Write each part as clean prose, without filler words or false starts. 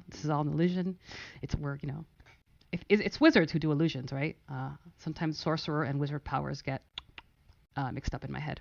This is all an illusion. It's wizards who do illusions, right? Sometimes sorcerer and wizard powers get mixed up in my head.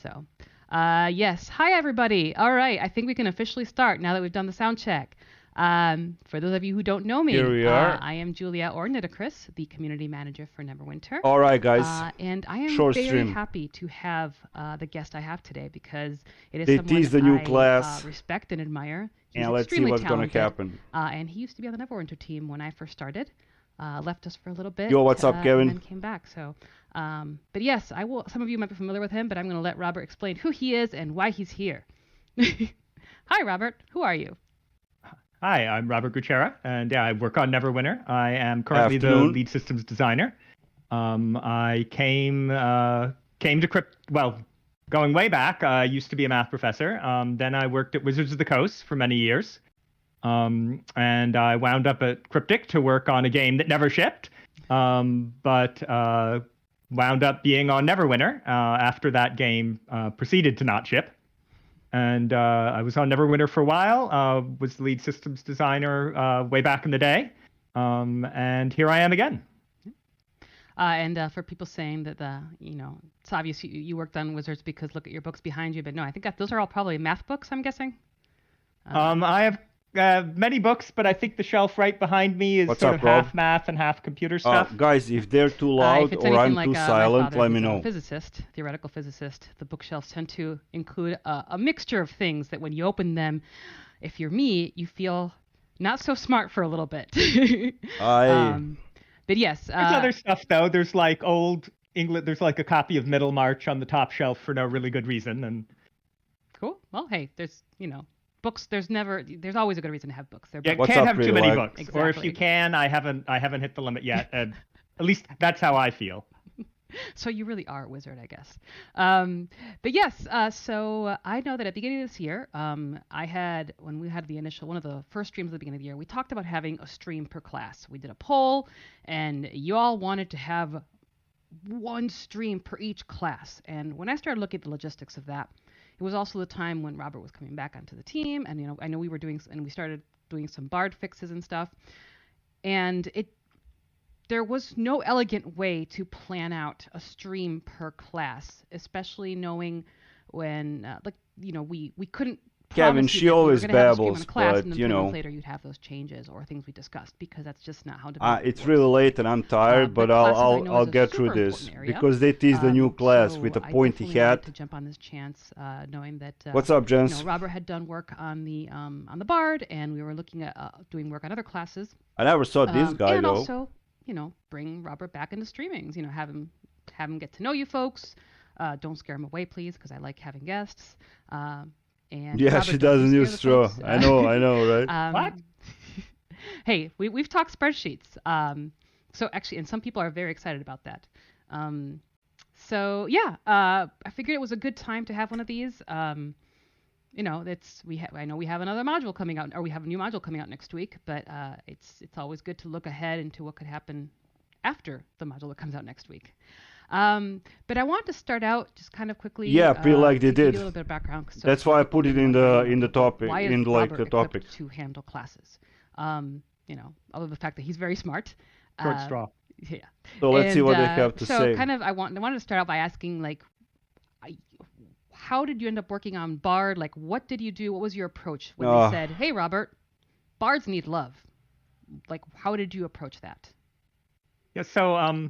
So, yes. Hi, everybody. All right. I think we can officially start now that we've done the sound check. For those of you who don't know me, Here we are. I am Julia Ornidicris, the community manager for Neverwinter. All right, guys. And I am Short very stream. happy to have the guest I have today because it is They someone tease the new I class. respect and admire. He's And let's see extremely what's going to talented. happen. And he used to be on the Neverwinter team when I first started. Left us for a little bit. Yo, what's up, Kevin? And then came back. So, but yes, I will. Some of you might be familiar with him, but I'm going to let Robert explain who he is and why he's here. Hi, Robert. Who are you? Hi, I'm Robert Gutierrez, and I work on Neverwinter. I am currently the Afternoon. lead systems designer. I came to going way back, I used to be a math professor. Then I worked at Wizards of the Coast for many years. And I wound up at Cryptic to work on a game that never shipped, but wound up being on Neverwinter after that game proceeded to not ship. And I was on Neverwinter for a while, was the lead systems designer way back in the day, and here I am again. And for people saying that it's obvious you worked on Wizards because look at your books behind you, but no, I think those are all probably math books, I'm guessing. I have many books, but I think the shelf right behind me is What's sort up, of Rob? half math and half computer stuff. Guys, if they're too If loud it's or anything I'm like too my silent, father, let me who's know. a physicist, theoretical physicist, the bookshelves tend to include a mixture of things that when you open them, if you're me, you feel not so smart for a little bit. But yes. There's other stuff, though. There's like old England. There's like a copy of Middlemarch on the top shelf for no really good reason. And Cool. Well, hey, there's, books. There's always a good reason to have books. yeah, What's can't up, have too many Rework? books. Or if Exactly. you can, I haven't hit the limit yet. And at least that's how I feel. So you really are a wizard, I guess. But yes, so I know that at the beginning of this year, when we had one of the first streams at the beginning of the year, we talked about having a stream per class. We did a poll, and you all wanted to have one stream per each class. And when I started looking at the logistics of that, it was also the time when Robert was coming back onto the team, and I know we started doing some Bard fixes and stuff, and there was no elegant way to plan out a stream per class, especially knowing when, we couldn't Kevin, promise you she that we were always gonna have a stream in babbles, a class, but, and then 3 months later you'd have those changes or things we discussed, because that's just not how development It's works. really late and I'm tired, but classes I know I'll is a get through super this important area. because they tease the new class So with a I pointy definitely wanted hat. to jump on this chance, knowing that What's up, gents? Robert had done work on the Bard, and we were looking at doing work on other classes. I never saw this guy and though. also, bring Robert back into streamings. Have him get to know you folks. Don't scare him away, please, because I like having guests. And Yeah, Robert, she don't doesn't scare use the straw. folks. I know, right? What? Hey, we've talked spreadsheets. So actually, and some people are very excited about that. So yeah, I figured it was a good time to have one of these. I know we have another module coming out, or we have a new module coming out next week, but it's always good to look ahead into what could happen after the module that comes out next week. But I want to start out just kind of quickly. Yeah, pretty like they to give you did. a little bit of background. So That's why I put it in the topic, why is in like Robert the topic. equipped to handle classes? Other than the fact that he's very smart. Short straw. Yeah. So let's see what they And, have to so say. kind of, I wanted to start out by asking, how did you end up working on Bard? Like, what did you do? What was your approach when they said, "Hey, Robert, Bards need love"? Like, how did you approach that? Yeah. So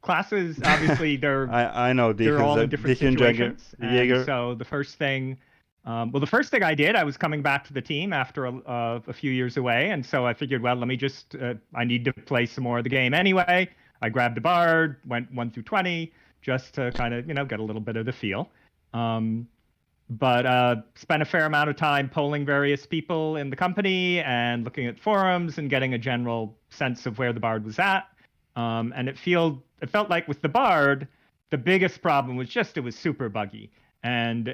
classes, obviously, they're I know they're all in different situations. Jaeger. And so the first thing I did, I was coming back to the team after a few years away, and so I figured, well, let me just I need to play some more of the game anyway. I grabbed a Bard, went 1 through 20, just to kind of get a little bit of the feel. But spent a fair amount of time polling various people in the company and looking at forums and getting a general sense of where the Bard was at. And it felt like with the Bard, the biggest problem was just it was super buggy. And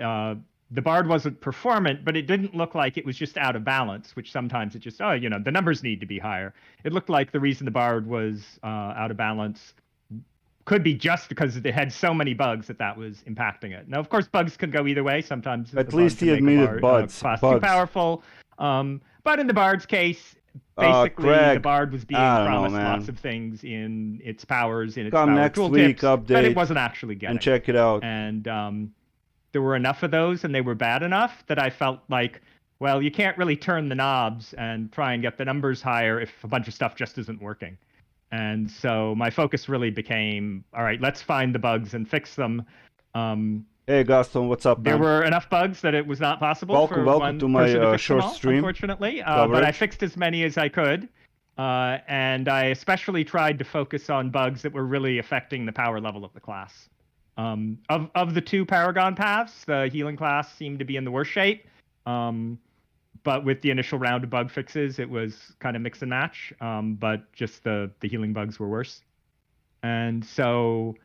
the Bard wasn't performant, but it didn't look like it was just out of balance, which sometimes it just, the numbers need to be higher. It looked like the reason the Bard was out of balance could be just because it had so many bugs that was impacting it. Now, of course, bugs can go either way. Sometimes At least he admitted bugs. Class bugs. too powerful. But in the Bard's case, basically the Craig, Bard was being I don't know, promised man. lots of things in its powers, in its Come power next tooltips, week, that update, it wasn't actually getting. and check it out. And there were enough of those, and they were bad enough that I felt like, well, you can't really turn the knobs and try and get the numbers higher if a bunch of stuff just isn't working. And so my focus really became, all right, let's find the bugs and fix them. Hey Gaston, what's up, man? There were enough bugs that it was not possible welcome for one to person my to fix short them all, stream, unfortunately. But I fixed as many as I could. And I especially tried to focus on bugs that were really affecting the power level of the class. Of the two Paragon paths, the healing class seemed to be in the worst shape. But with the initial round of bug fixes, it was kind of mix and match. But just the healing bugs were worse. And so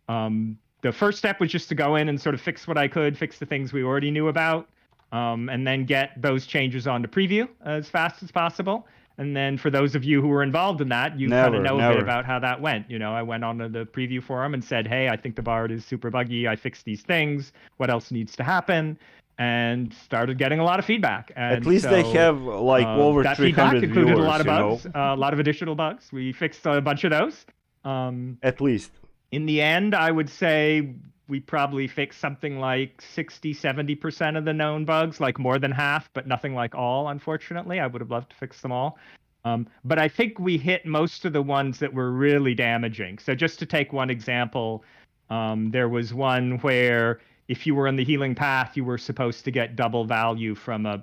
the first step was just to go in and sort of fix what I could, fix the things we already knew about, and then get those changes onto preview as fast as possible. And then for those of you who were involved in that, you kind of know a bit about how that went. You know, I went on to the preview forum and said, hey, I think the Bard is super buggy. I fixed these things. What else needs to happen? And started getting a lot of feedback. And at least they have like over that 300 feedback included viewers, a lot of bugs, a lot of additional bugs. We fixed a bunch of those. At least. In the end, I would say we probably fixed something like 60-70% of the known bugs, like more than half, but nothing like all, unfortunately. I would have loved to fix them all. But I think we hit most of the ones that were really damaging. So just to take one example, there was one where if you were in the healing path, you were supposed to get double value from a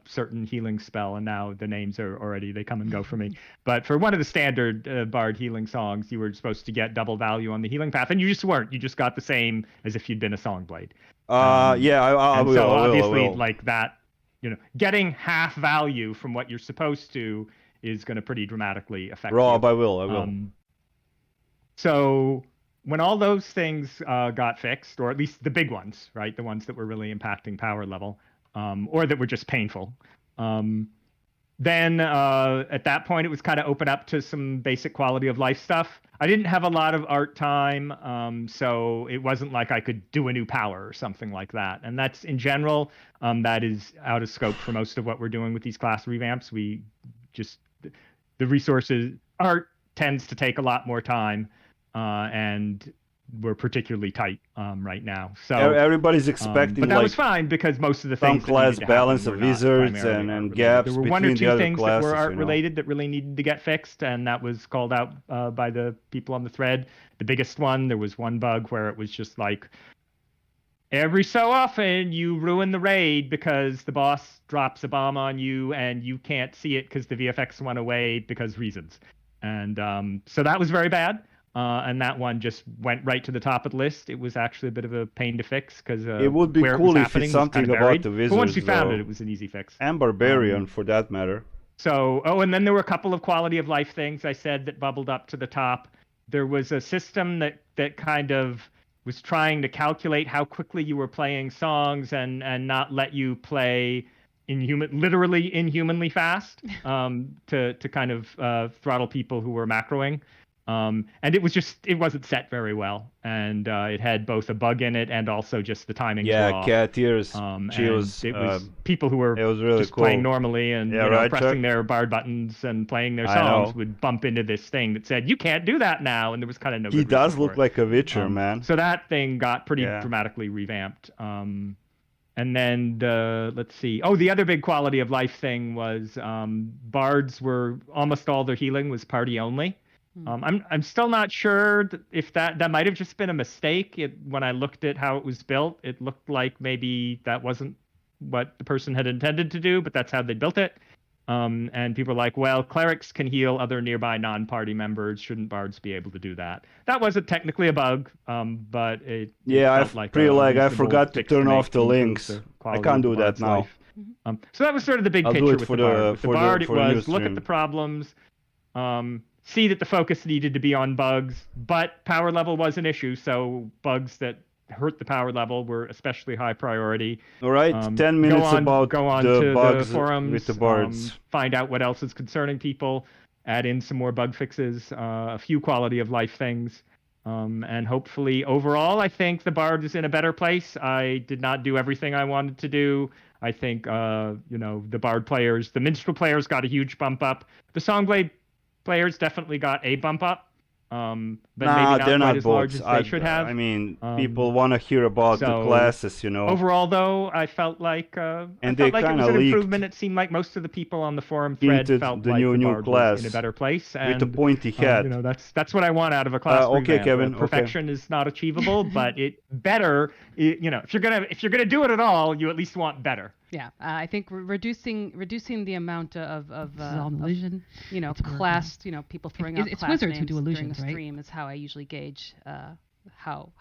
certain healing spell, and now the names are already, they come and go for me. But for one of the standard Bard healing songs, you were supposed to get double value on the healing path, and you just weren't. You just got the same as if you'd been a Songblade. Yeah, I will. So obviously, I will. like that, you know, getting half value from what you're supposed to is going to pretty dramatically affect Rob, you. I will. So when all those things got fixed, or at least the big ones, right, the ones that were really impacting power level, or that were just painful, then at that point it was kind of open up to some basic quality of life stuff. I didn't have a lot of art time, so it wasn't like I could do a new power or something like that. And that's, in general, that is out of scope for most of what we're doing with these class revamps. We just, the resources, art tends to take a lot more time, and we're particularly tight right now. So everybody's expecting, but that like, was fine because most of the some things class that balance happen of were not wizards primarily and art-related. gaps There were one or between the two other things that classes, were art you know? related that really needed to get fixed, and that was called out by the people on the thread. The biggest one, there was one bug where it was just like, every so often you ruin the raid because the boss drops a bomb on you and you can't see it because the VFX went away because reasons. And so that was very bad. And that one just went right to the top of the list. It was actually a bit of a pain to fix because it would be cool if it's something about the wizards. But once we found it, it was an easy fix. And Barbarian, for that matter. So, and then there were a couple of quality of life things I said that bubbled up to the top. There was a system that kind of was trying to calculate how quickly you were playing songs and not let you play literally inhumanly fast, to kind of throttle people who were macroing. And it wasn't set very well, and it had both a bug in it and also just the timing. Cat ears. It was people who were really just cool. playing normally and pressing their Bard buttons and playing their songs would bump into this thing that said, you can't do that now, and there was kind of no he good does reason look for it. like a Witcher, man. So that thing got pretty dramatically revamped. And then let's see. Oh, the other big quality of life thing was Bards were almost all their healing was party only. I'm still not sure if that might have just been a mistake. When I looked at how it was built, it looked like maybe that wasn't what the person had intended to do, but that's how they built it. And people are like, well, clerics can heal other nearby non-party members. Shouldn't bards be able to do that? That wasn't technically a bug, but it felt like I forgot to turn off the links. I can't do that now. So that was sort of the big picture with the bard. With the bard, it was look at the problems, see that the focus needed to be on bugs, but power level was an issue, so bugs that hurt the power level were especially high priority. All right, 10 minutes about the bugs the forums, with the bards. Find out what else is concerning people, add in some more bug fixes, a few quality of life things, and hopefully overall I think the bard is in a better place. I did not do everything I wanted to do. I think the bard players, the minstrel players got a huge bump up. The songblade players definitely got a bump up. But maybe not they're quite not as large bots. as they should have. I mean, people want to hear about the classes, Overall, though, I felt like it was an improvement. It seemed like most of the people on the forum thread felt the like new Bard class was in a better place. And, with the pointy hat. That's what I want out of a class. Okay, Kevin. Perfection is not achievable, but if you're gonna do it at all, you at least want better. Yeah, I think reducing the amount of illusion. Class, people throwing out it's class wizards names who do illusions, during a right? stream is how I usually gauge how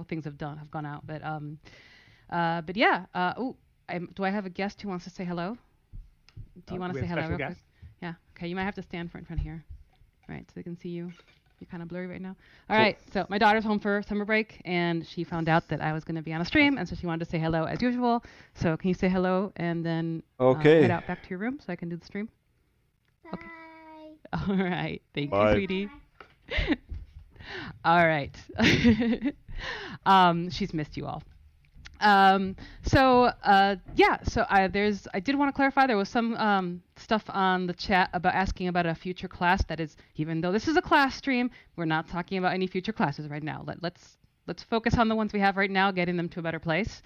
things have gone out. But yeah. Do I have a guest who wants to say hello? Do you want to say hello real quick? Yeah. Okay. You might have to stand in front here, right, so they can see you. You're kind of blurry right now. All right. So my daughter's home for summer break, and she found out that I was going to be on a stream, and so she wanted to say hello as usual. So can you say hello and then head out back to your room so I can do the stream? Bye. Okay. All right. Thank Bye. you, sweetie. All right. She's missed you all. So I did want to clarify there was some stuff on the chat about asking about a future class. That is, even though this is a class stream, we're not talking about any future classes right now. Let's focus on the ones we have right now, getting them to a better place.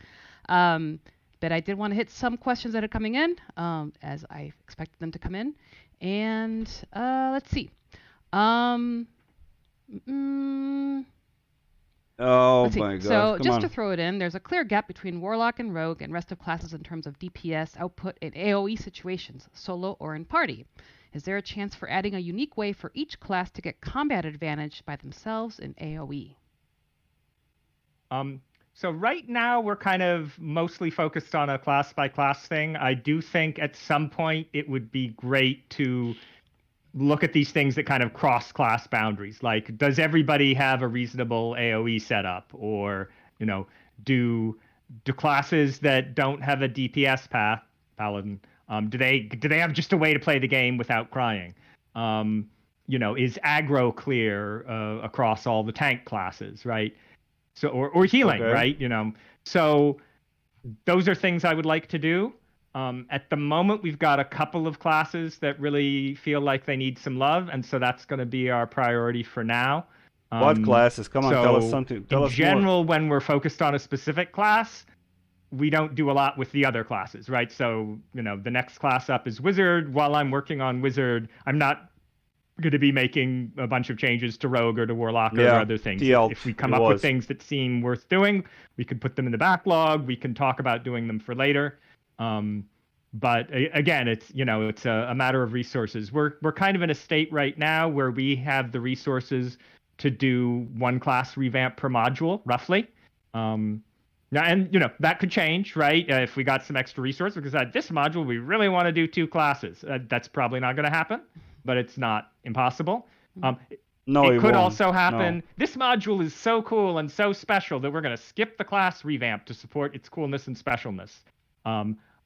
But I did want to hit some questions that are coming in, as I expected them to come in. And let's see. Oh my god. So just to throw it in, there's a clear gap between Warlock and Rogue and rest of classes in terms of DPS output in AoE situations, solo or in party. Is there a chance for adding a unique way for each class to get combat advantage by themselves in AoE? So right now we're kind of mostly focused on a class by class thing. I do think at some point it would be great to look at these things that kind of cross class boundaries. Like, does everybody have a reasonable AoE setup? Or, do classes that don't have a DPS path, Paladin, do they have just a way to play the game without crying? Is aggro clear across all the tank classes, right? So or healing, right? So those are things I would like to do. At the moment, we've got a couple of classes that really feel like they need some love, and so that's going to be our priority for now. What classes? Come on, tell us something. Tell us in general, when we're focused on a specific class, we don't do a lot with the other classes, right? So, the next class up is Wizard. While I'm working on Wizard, I'm not going to be making a bunch of changes to Rogue or to Warlock or other things. If we come up with things that seem worth doing, we can put them in the backlog. We can talk about doing them for later. But again, it's a matter of resources. We're kind of in a state right now where we have the resources to do one class revamp per module, roughly. And that could change, right? If we got some extra resources, because at this module we really want to do 2 classes. That's probably not going to happen, but it's not impossible. It could also happen. No. This module is so cool and so special that we're going to skip the class revamp to support its coolness and specialness.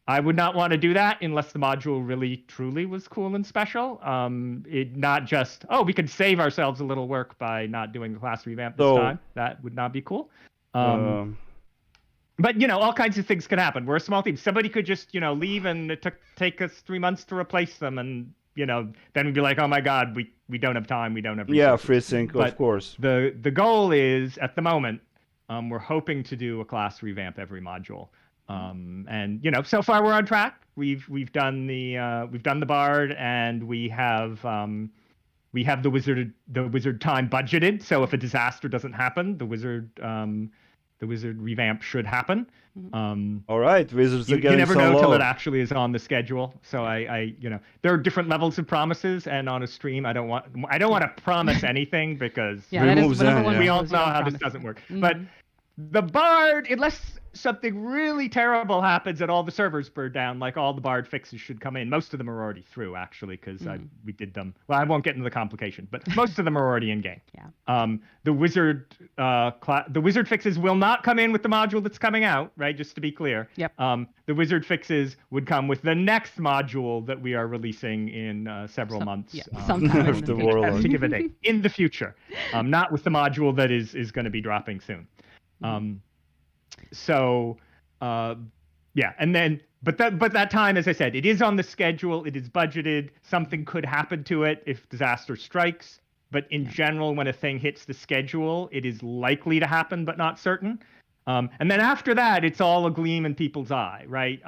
I would not want to do that unless the module really, truly was cool and special. Not just, we could save ourselves a little work by not doing the class revamp this time. That would not be cool. But, all kinds of things could happen. We're a small team. Somebody could just, leave, and it take us 3 months to replace them. And, then we'd be like, oh, my God, we don't have time. We don't have resources. Yeah, FreeSync, of course. The goal is, at the moment, we're hoping to do a class revamp every module. And so far we're on track. We've done the Bard, and we have the wizard time budgeted. So if a disaster doesn't happen, the wizard revamp should happen. All right, wizards are getting you never so know low. till it actually is on the schedule. So I there are different levels of promises, and on a stream I don't want to promise anything because we all know how this doesn't work. But the Bard, unless something really terrible happens and all the servers burn down, like all the Bard fixes should come in. Most of them are already through, actually, because we did them. Well, I won't get into the complication, but most of them are already in game. Yeah. The wizard fixes will not come in with the module that's coming out, right? Just to be clear. Yep. The wizard fixes would come with the next module that we are releasing in several months. Yeah, sometime after Warlock. To give a date in the future, not with the module that is going to be dropping soon. Yeah, and then but that time, as I said, it is on the schedule. It is budgeted. Something could happen to it if disaster strikes. But in general, when a thing hits the schedule, it is likely to happen, but not certain. And then after that, it's all a gleam in people's eye, right?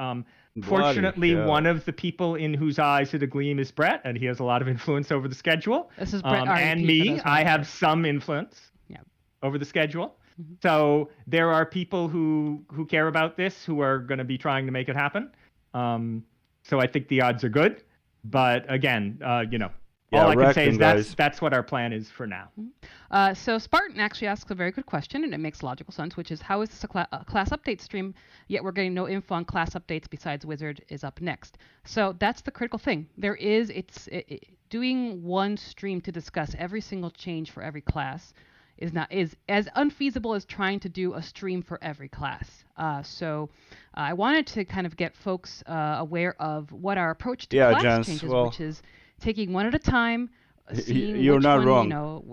Fortunately, one of the people in whose eyes it a gleam is Brett, and he has a lot of influence over the schedule. This is Brett and me, I have some influence over the schedule. Mm-hmm. So there are people who care about this, who are going to be trying to make it happen. So I think the odds are good. But again, all I can say is that's what our plan is for now. So Spartan actually asks a very good question, and it makes logical sense, which is, how is this a class update stream, yet we're getting no info on class updates besides Wizard is up next? So that's the critical thing. Doing one stream to discuss every single change for every class is as unfeasible as trying to do a stream for every class. So I wanted to kind of get folks aware of what our approach to class changes, which is taking one at a time, seeing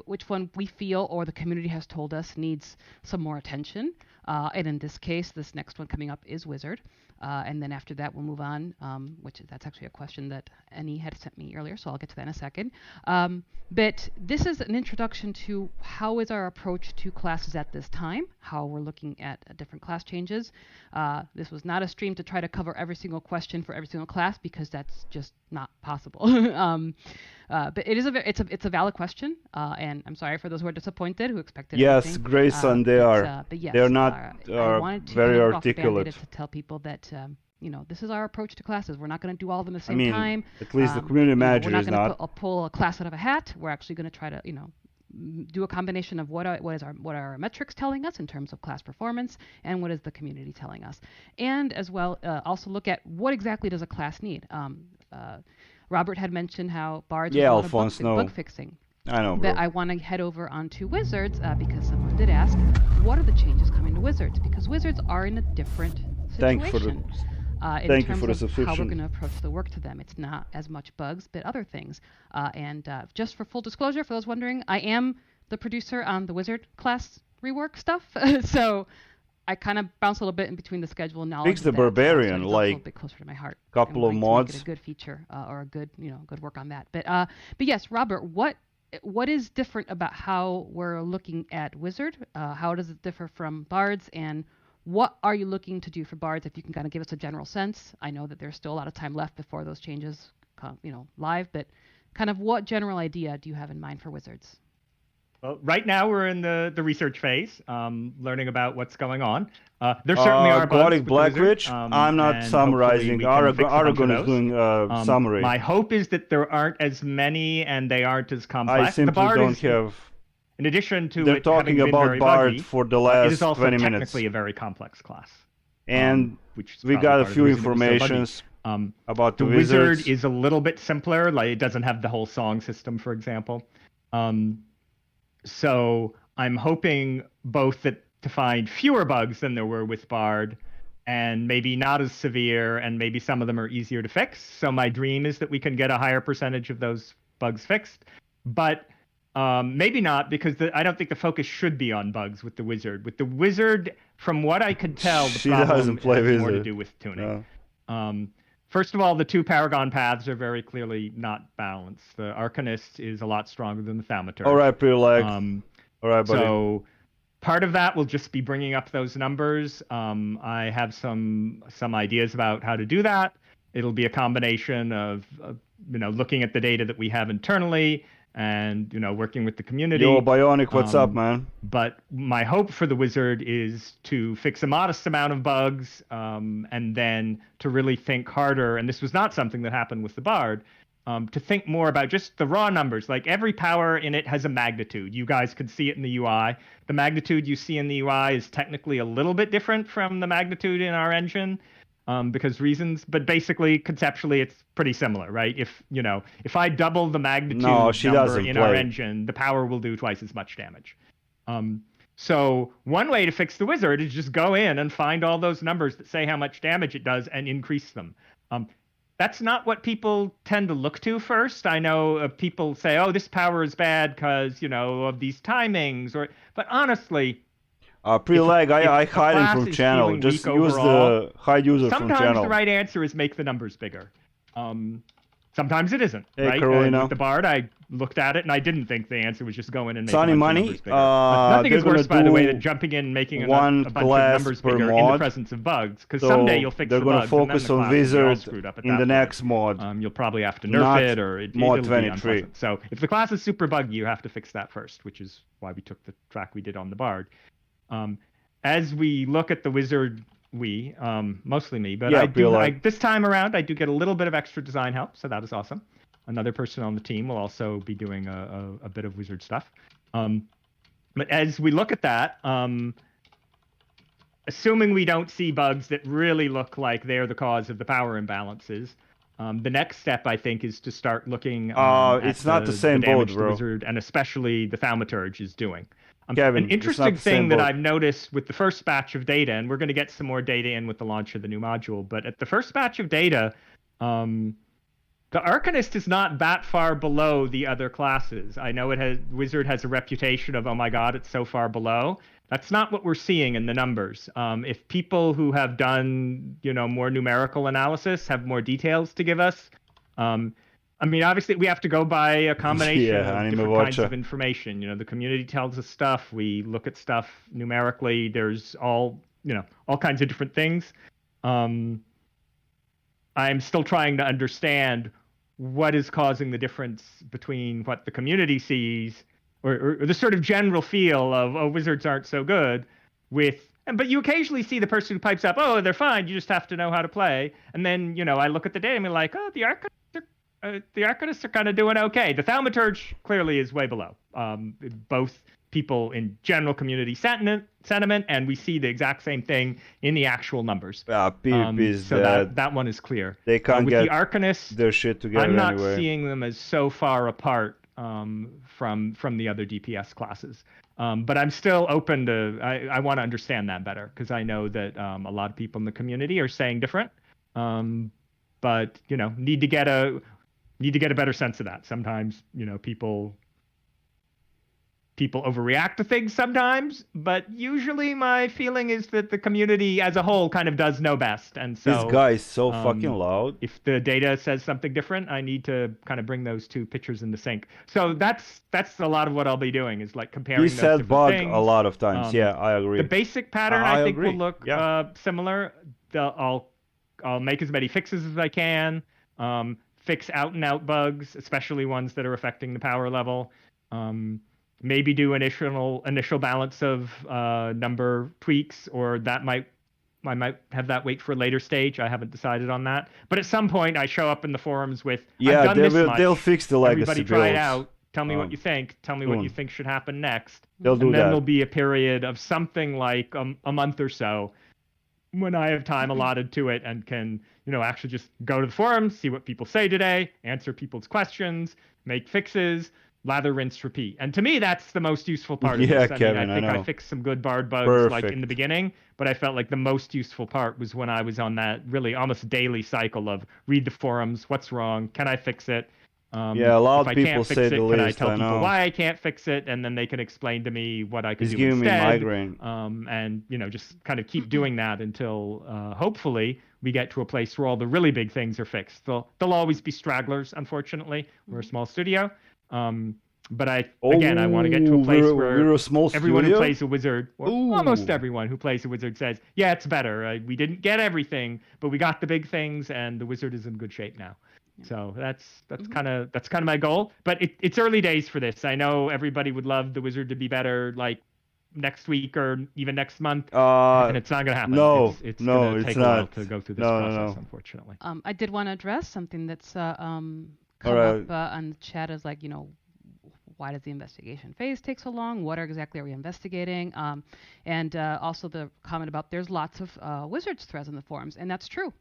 which one we feel or the community has told us needs some more attention. And in this case, this next one coming up is Wizard. And then after that, we'll move on, that's actually a question that Annie had sent me earlier, so I'll get to that in a second. But this is an introduction to how is our approach to classes at this time, how we're looking at different class changes. This was not a stream to try to cover every single question for every single class, because that's just not possible. But it's a valid question, and I'm sorry for those who are disappointed, who expected everything. Yes, Grayson, they are. But yes, they're not very articulate. To tell people that this is our approach to classes. We're not going to do all of them at the same time. At least the community manager is not. We're not going to pull a class out of a hat. We're actually going to try to do a combination of what are our metrics telling us in terms of class performance, and what is the community telling us, and as well also look at what exactly does a class need. Robert had mentioned how Bards was bug fixing. I know, bro. But I want to head over onto Wizards because someone did ask, what are the changes coming to Wizards? Because Wizards are in a different situation. Thank you for the subscription. How we're going to approach the work to them. It's not as much bugs, but other things. And just for full disclosure, for those wondering, I am the producer on the Wizard class rework stuff. So I kind of bounce a little bit in between the schedule and knowledge. Fix the Barbarian, a little bit closer to my heart. Couple of mods. Make it a good feature or a good, good work on that. But yes, Robert, what is different about how we're looking at Wizard? How does it differ from Bards? And what are you looking to do for Bards? If you can kind of give us a general sense. I know that there's still a lot of time left before those changes come, live, but kind of what general idea do you have in mind for Wizards? Well, right now we're in the research phase, learning about what's going on. There certainly are bugs with Blackridge. I'm not summarizing. Aragon is doing summary. My hope is that there aren't as many and they aren't as complex. I simply don't have. In addition to they're talking about Bard for the last 20 minutes. It is also technically a very complex class. And we got a few informations about the Wizards. Wizard is a little bit simpler. Like, it doesn't have the whole song system, for example. So I'm hoping both to find fewer bugs than there were with Bard, and maybe not as severe, and maybe some of them are easier to fix. So my dream is that we can get a higher percentage of those bugs fixed. But maybe not, because I don't think the focus should be on bugs with the Wizard. With the Wizard, from what I could tell, the problem has more to do with tuning. No. First of all, the two Paragon paths are very clearly not balanced. The Arcanist is a lot stronger than the Thaumaturge. All right, Pre-Leg. All right, buddy. So part of that will just be bringing up those numbers. I have some ideas about how to do that. It'll be a combination of looking at the data that we have internally, and working with the community. Yo, Bionic, what's up, man? But my hope for the Wizard is to fix a modest amount of bugs, and then to really think harder. And this was not something that happened with the Bard. To think more about just the raw numbers. Like, every power in it has a magnitude. You guys could see it in the UI. The magnitude you see in the UI is technically a little bit different from the magnitude in our engine. Because reasons, but basically conceptually it's pretty similar, right? If I double the magnitude number in our engine, the power will do twice as much damage. So one way to fix the Wizard is just go in and find all those numbers that say how much damage it does and increase them. That's not what people tend to look to first. I know people say, oh, this power is bad because, of these timings, but honestly, Pre-lag, I hide him from channel. Just use the hide user from channel. Sometimes the right answer is make the numbers bigger. Sometimes it isn't, hey, right? Carolina. With the Bard, I looked at it and I didn't think the answer was just go in and make Sunny the Money. numbers bigger. Nothing is worse, by the way, than jumping in and making a bunch of numbers bigger in the presence of bugs. Because someday you'll fix the bugs. They're going to focus on Wizard in the next mod. You'll probably have to nerf it, or it'll be unpleasant. So if the class is super buggy, you have to fix that first, which is why we took the track we did on the Bard. As we look at the Wizard, mostly me, but this time around I do get a little bit of extra design help, so that is awesome. Another person on the team will also be doing a bit of Wizard stuff. But as we look at that, assuming we don't see bugs that really look like they're the cause of the power imbalances, the next step, I think, is to start looking it's not the same boat, bro. The Wizard, and especially the Thaumaturge, is doing. Kevin, an interesting thing that I've noticed with the first batch of data, and we're going to get some more data in with the launch of the new module, but at the first batch of data, the Arcanist is not that far below the other classes. I know Wizard has a reputation of, oh my god, it's so far below. That's not what we're seeing in the numbers. If people who have done, more numerical analysis have more details to give us, obviously we have to go by a combination of different kinds of information. The community tells us stuff. We look at stuff numerically. There's all kinds of different things. I'm still trying to understand what is causing the difference between what the community sees or the sort of general feel of, oh, Wizards aren't so good but you occasionally see the person who pipes up, oh, they're fine, you just have to know how to play. And then, I look at the data and I'm like, oh, the Arcanists are kind of doing okay. The Thaumaturge clearly is way below. Both people in general community sentiment, and we see the exact same thing in the actual numbers. That one is clear. They can't with get the Arcanists, their shit together. I'm not seeing them as so far apart from the other DPS classes. But I'm still open to. I want to understand that better, because I know that a lot of people in the community are saying different. But need to get a better sense of that. Sometimes people overreact to things sometimes, but usually my feeling is that the community as a whole kind of does know best. And so this guy is so fucking loud. If the data says something different, I need to kind of bring those two pictures into sync. So that's a lot of what I'll be doing, is like comparing those different things. He said bug a lot of times. Yeah, I agree. The basic pattern I think will look similar. I'll make as many fixes as I can. Fix out and out bugs, especially ones that are affecting the power level. Maybe do initial balance of number tweaks, or I might have that wait for a later stage. I haven't decided on that. But at some point, I show up in the forums with, I've done this much. They'll fix the legacy Everybody builds. try it out. Tell me what you think. Tell me what you think should happen next. They'll do that. And then there'll be a period of something like a month or so when I have time allotted to it and can, actually just go to the forums, see what people say today, answer people's questions, make fixes, lather, rinse, repeat. And to me, that's the most useful part of this. Kevin, I think I fixed some good Bard bugs like in the beginning, but I felt like the most useful part was when I was on that really almost daily cycle of read the forums, what's wrong, can I fix it? A lot of people say the list. Can I tell people why I can't fix it, and then they can explain to me what I can do giving instead. Me migraine. And just kind of keep doing that until hopefully we get to a place where all the really big things are fixed. There'll always be stragglers, unfortunately. We're a small studio. But I want to get to a place where everyone who plays a wizard, or almost everyone who plays a wizard, says, yeah, it's better. We didn't get everything, but we got the big things, and the wizard is in good shape now. So that's kind of my goal. But it's early days for this. I know everybody would love the wizard to be better, like next week or even next month, and it's not going to happen. It's going to take a while to go through this process, unfortunately. I did want to address something that's come up on the chat, as like, why does the investigation phase take so long? What exactly are we investigating? And also the comment about there's lots of Wizards threads in the forums, and that's true.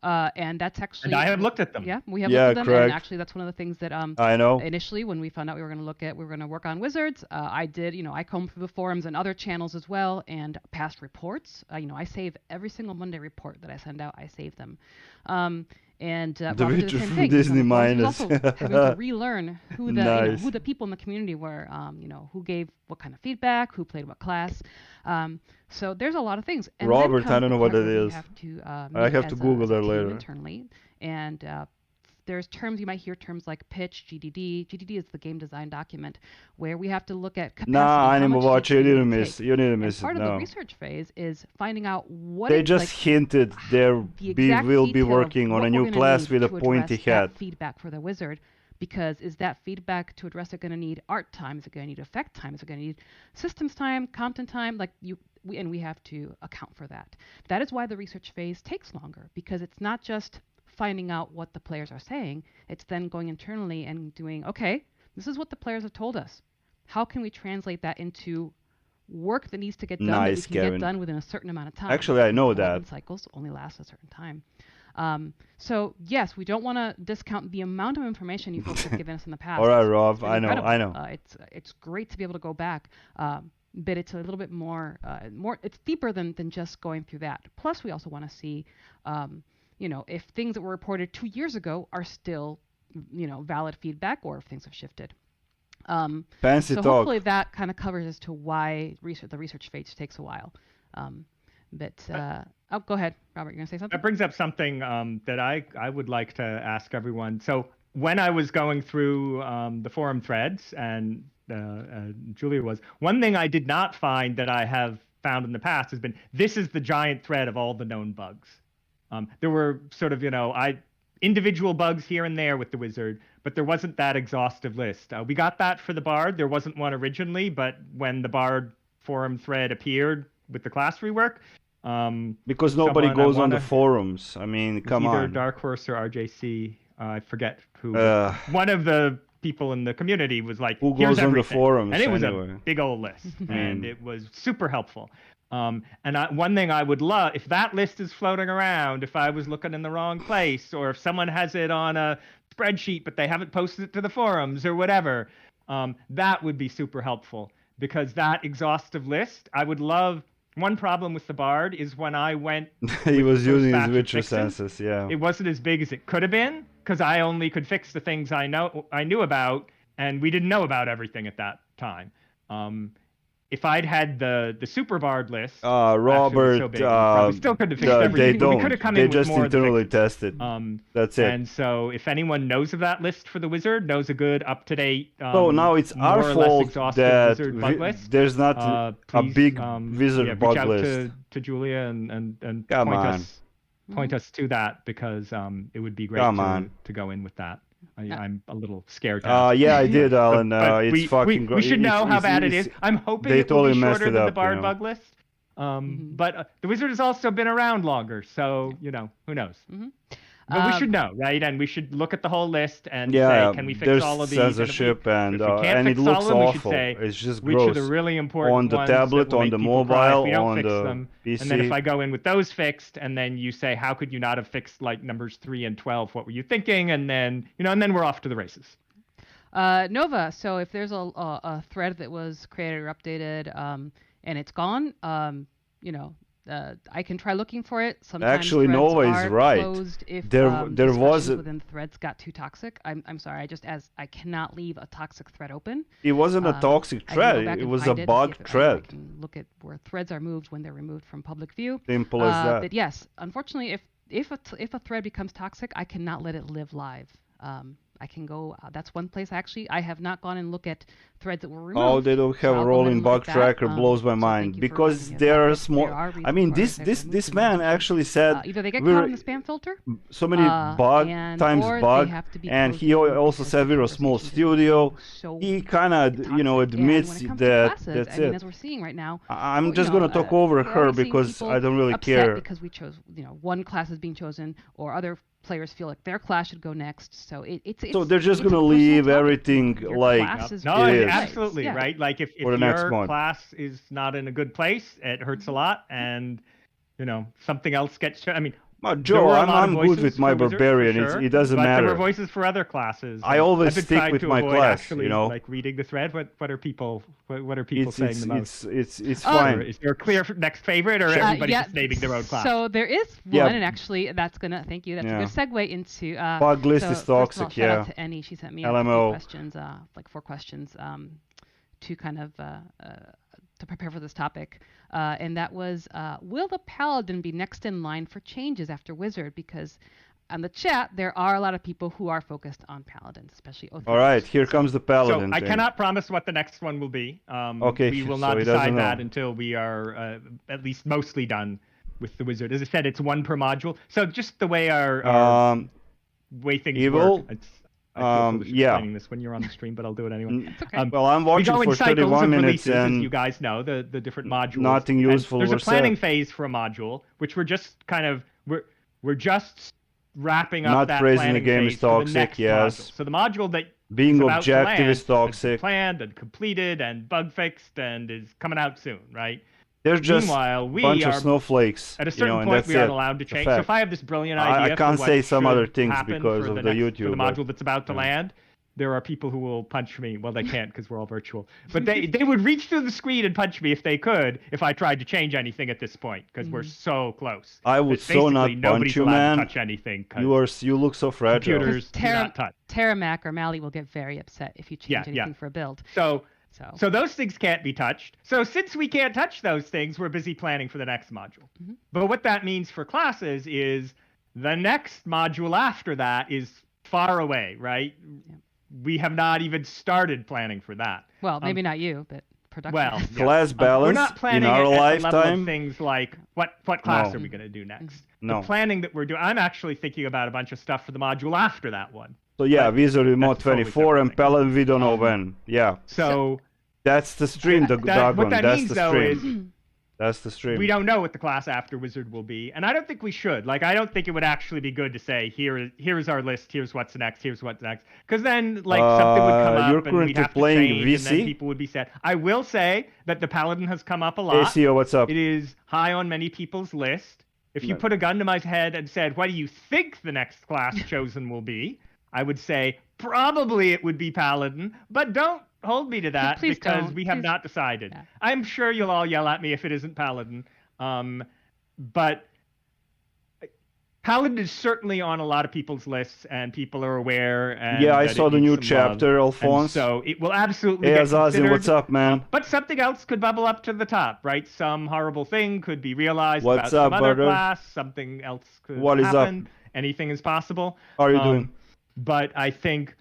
And that's actually... And I have looked at them. Yeah, we have looked at them. Correct. And actually, that's one of the things that I know. Initially, when we found out we were going to work on Wizards, I did, I combed through the forums and other channels as well, and past reports. I save every single Monday report that I send out. I save them. And The Robert did the Witcher same from thing. Disney He was minus. also having to relearn who the Nice. who the people in the community were. Who gave what kind of feedback, who played what class. So there's a lot of things. And Robert, then comes I don't know the what part that where we is. have to I have to Google that team later. internally, and there's terms you might hear terms like pitch, GDD. GDD is the game design document where we have to look at capacity. Nah, I how need to much watch each it. You thing need to will miss. take. You need to And miss it. part of the No. research phase is finding out what They it, just like, hinted there the we exact will be detail of working on what a we're new gonna class need with a to pointy address hat. that feedback for the wizard. Because is that feedback to address it going to need art time? Is it going to need effect time? Is it going to need systems time, content time? We have to account for that. That is why the research phase takes longer, because it's not just finding out what the players are saying. It's then going internally and doing, okay, this is what the players have told us. How can we translate that into work that needs to get done that we Nice, can get Kevin. done within a certain amount of time? Actually, I know Development that. cycles only last a certain time. So yes, we don't want to discount the amount of information you folks have given us in the past. All right, It's Rob. been I know. incredible. It's great to be able to go back, but it's a little bit more it's deeper than just going through that. Plus, we also want to see, if things that were reported 2 years ago are still, valid feedback, or if things have shifted. Fancy so talk. hopefully that kind of covers as to why the research phase takes a while. Go ahead, Robert. You're gonna say something? That brings up something that I would like to ask everyone. So when I was going through the forum threads, and Julia was, one thing I did not find that I have found in the past has been, this is the giant thread of all the known bugs. There were sort of, individual bugs here and there with the wizard, but there wasn't that exhaustive list. We got that for the Bard. There wasn't one originally, but when the Bard forum thread appeared with the class rework, because nobody goes on the forums. I mean, come either on. Dark Horse or RJC. I forget who. One of the people in the community was like, who here's goes on the everything. forums And it was anyway? a big old list, and it was super helpful. One thing I would love, if that list is floating around, if I was looking in the wrong place, or if someone has it on a spreadsheet but they haven't posted it to the forums or whatever, that would be super helpful, because that exhaustive list, I would love. One problem with the Bard is when I went... he was using his Witcher Witcher senses, yeah. It wasn't as big as it could have been, because I only could fix the things I knew about, and we didn't know about everything at that time. If I'd had the Super Bard list, Robert, so big, we probably still could have fixed everything. They don't. We could have come they in with just more internally tested. That's it. And so, if anyone knows of that list for the wizard, knows a good up-to-date, so now it's our fault that there's not a big wizard bug list. To Julia and point us to that, because it would be great to go in with that. I'm a little scared. Yeah, I did, Alan. It's fucking great. We should know how bad it is. I'm hoping it will be shorter than the Bard bug list. But the wizard has also been around longer, so who knows. But we should know, right? And we should look at the whole list and say, can we fix all of these? Censorship and it looks them, awful. It's just gross. Which are the really important on the ones tablet, that will on make the people cry if mobile, we don't on fix the them. PC. And then if I go in with those fixed, and then you say, how could you not have fixed like numbers 3 and 12? What were you thinking? And then and then we're off to the races. Nova. So if there's a thread that was created or updated, and it's gone, I can try looking for it. Sometimes actually, threads Nova are is right. Closed if there was within threads got too toxic. I'm sorry. I cannot leave a toxic thread open. It wasn't a toxic thread. It was a bug thread. I can look at where threads are moved when they're removed from public view. Simple as that. But yes, unfortunately, if a thread becomes toxic, I cannot let it live live. I can go. That's one place I have not gone and looked at threads that were removed. Oh, they don't have a rolling bug tracker. Blows my mind, because there are small. I mean, this man actually said either they get caught in the spam filter. So many bug times bug, and he also said we're a small studio. He kind of admits that that's it. As we're seeing right now, I'm just gonna talk over her because I don't really care. Because we chose, one class is being chosen, or other players feel like their class should go next. So it's so they're just gonna leave everything like no, it is. Absolutely, yeah. Right? Like if your class is not in a good place, it hurts a lot, and something else gets. I mean, Well, Joe, I'm good with my barbarian. Sure, it doesn't matter. There were voices for other classes. I always stick with my class. Actually, you know, like reading the thread. What are people saying the most? It's fine. Is there a clear next favorite, or everybody's just naming their own class? So there is one, and actually that's gonna. Thank you. That's a good segue into. Bug list is toxic. All, shout out to Annie. She sent me LMO. questions, like 4 questions, to kind of to prepare for this topic. And that was, will the Paladin be next in line for changes after Wizard? Because on the chat, there are a lot of people who are focused on Paladins, especially Oath. All right, here comes the Paladin. So I cannot promise what the next one will be. Okay, we will not decide that until we are at least mostly done with the Wizard. As I said, it's 1 per module. So just the way our way things work. Explaining this when you're on the stream, but I'll do it anyway. It's okay. Well, I'm watching for 31 minutes, and as you guys know, the different modules. Nothing useful. There's a planning phase for a module, which we're just kind of we're just wrapping up. Not praising the game is toxic. Yes. Module. So the module that being objective is toxic. Planned and completed and bug fixed and is coming out soon, right? There's just Meanwhile, a bunch of snowflakes. At a certain point, we aren't allowed to change. So if I have this brilliant idea, I can't say some other things because of the YouTube. For the module that's about to land, there are people who will punch me. Well, they can't because we're all virtual. But they would reach through the screen and punch me if they could, if I tried to change anything at this point, because we're so close. I would so not punch you, man. To touch anything. You look so fragile. Computers do not touch. Terramac or Mally will get very upset if you change anything for a build. So those things can't be touched. So since we can't touch those things, we're busy planning for the next module. Mm-hmm. But what that means for classes is the next module after that is far away, right? Yeah. We have not even started planning for that. Well, maybe not you, but production. Well, class balance we're not planning in our at the level lifetime. of things like what class are we going to do next? No. The planning that we're doing, I'm actually thinking about a bunch of stuff for the module after that one. So yeah, Wizard Remote 24 and Paladin we don't know when. Yeah. So that's the stream, the Dagon. What that that's means, the though, stream. is that's the stream. We don't know what the class after Wizard will be, and I don't think we should. Like, I don't think it would actually be good to say, here's our list, here's what's next, because then like something would come up and we'd have to change, VC? And then people would be sad. I will say that the Paladin has come up a lot. ACO, what's up? It is high on many people's list. If you put a gun to my head and said, what do you think the next class chosen will be? I would say probably it would be Paladin, but don't hold me to that because we have not decided. Yeah. I'm sure you'll all yell at me if it isn't Paladin, but Paladin is certainly on a lot of people's lists, and people are aware. And I saw the new chapter, Alphonse. So it will absolutely get considered. What's up, man? But something else could bubble up to the top, right? Some horrible thing could be realized about some other class. Something else could happen. Anything is possible. How are you doing? But I think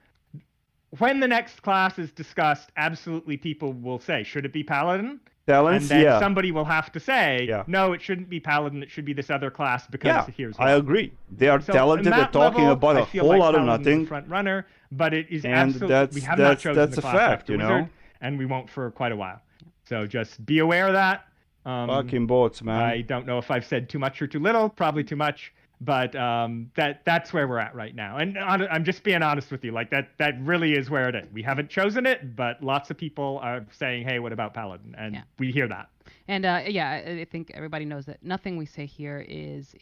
when the next class is discussed, absolutely people will say, should it be Paladin? Talents, and then somebody will have to say, no, it shouldn't be Paladin, it should be this other class because here's why. I agree. They are talented, they're talking about a whole lot of nothing. Front runner, but it is absolutely, we have not chosen the class after Wizard, and we won't for quite a while. So just be aware of that. Fucking bots, man. I don't know if I've said too much or too little, probably too much. But that's where we're at right now, and I'm just being honest with you. Like that really is where it is. We haven't chosen it, but lots of people are saying, "Hey, what about Paladin?" And we hear that. And I think everybody knows that nothing we say here is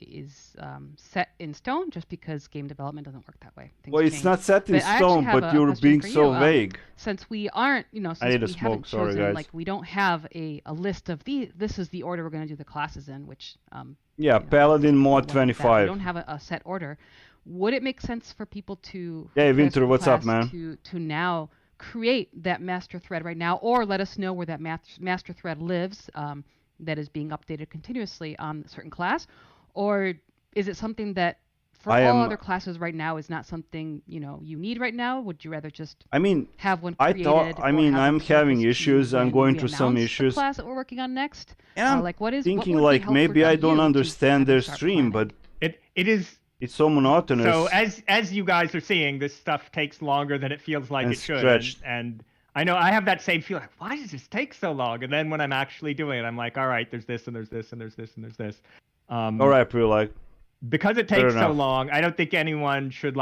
set in stone. Just because game development doesn't work that way. Well, it's not set in stone, but you're being so vague. Since we aren't, since we haven't chosen, like we don't have a list of this is the order we're going to do the classes in, which. Paladin mod 25. We don't have a set order. Would it make sense for people to Winter, what's up, man? To now create that master thread right now, or let us know where that master thread lives that is being updated continuously on a certain class, or is it something that for all other classes right now is not something you need right now? Would you rather just have one created? I'm having issues. I'm going through some issues. The class that we're working on next. And I'm thinking maybe I don't understand their stream, but it is. It's so monotonous. So as you guys are seeing, this stuff takes longer than it feels like it should. Stretched. And I know I have that same feeling. Why does this take so long? And then when I'm actually doing it, I'm like, all right, there's this and there's this and there's this and there's this. All right, Pre-like. Because it takes so long, I don't think anyone should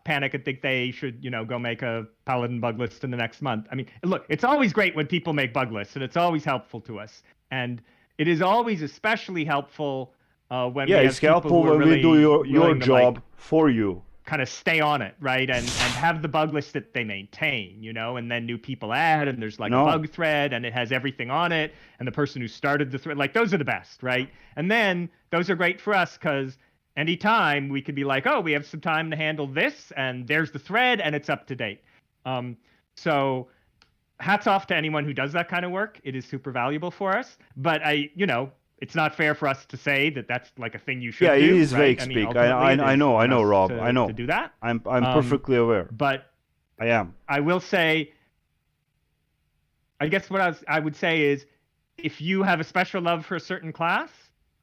panic and think they should, go make a Paladin bug list in the next month. I mean, look, it's always great when people make bug lists, and it's always helpful to us. And it is always especially helpful when it's helpful when we do your job for you. Kind of stay on it, right? And have the bug list that they maintain, and then new people add, and there's like a bug thread, and it has everything on it, and the person who started the thread, like those are the best, right? And then those are great for us because anytime we could be like, oh, we have some time to handle this, and there's the thread, and it's up to date. So hats off to anyone who does that kind of work. It is super valuable for us. But it's not fair for us to say that that's like a thing you should do. Yeah, it is vague speak. I know, Rob. I know. To do that. I'm perfectly aware. But I am. I will say, I guess what I would say is, if you have a special love for a certain class,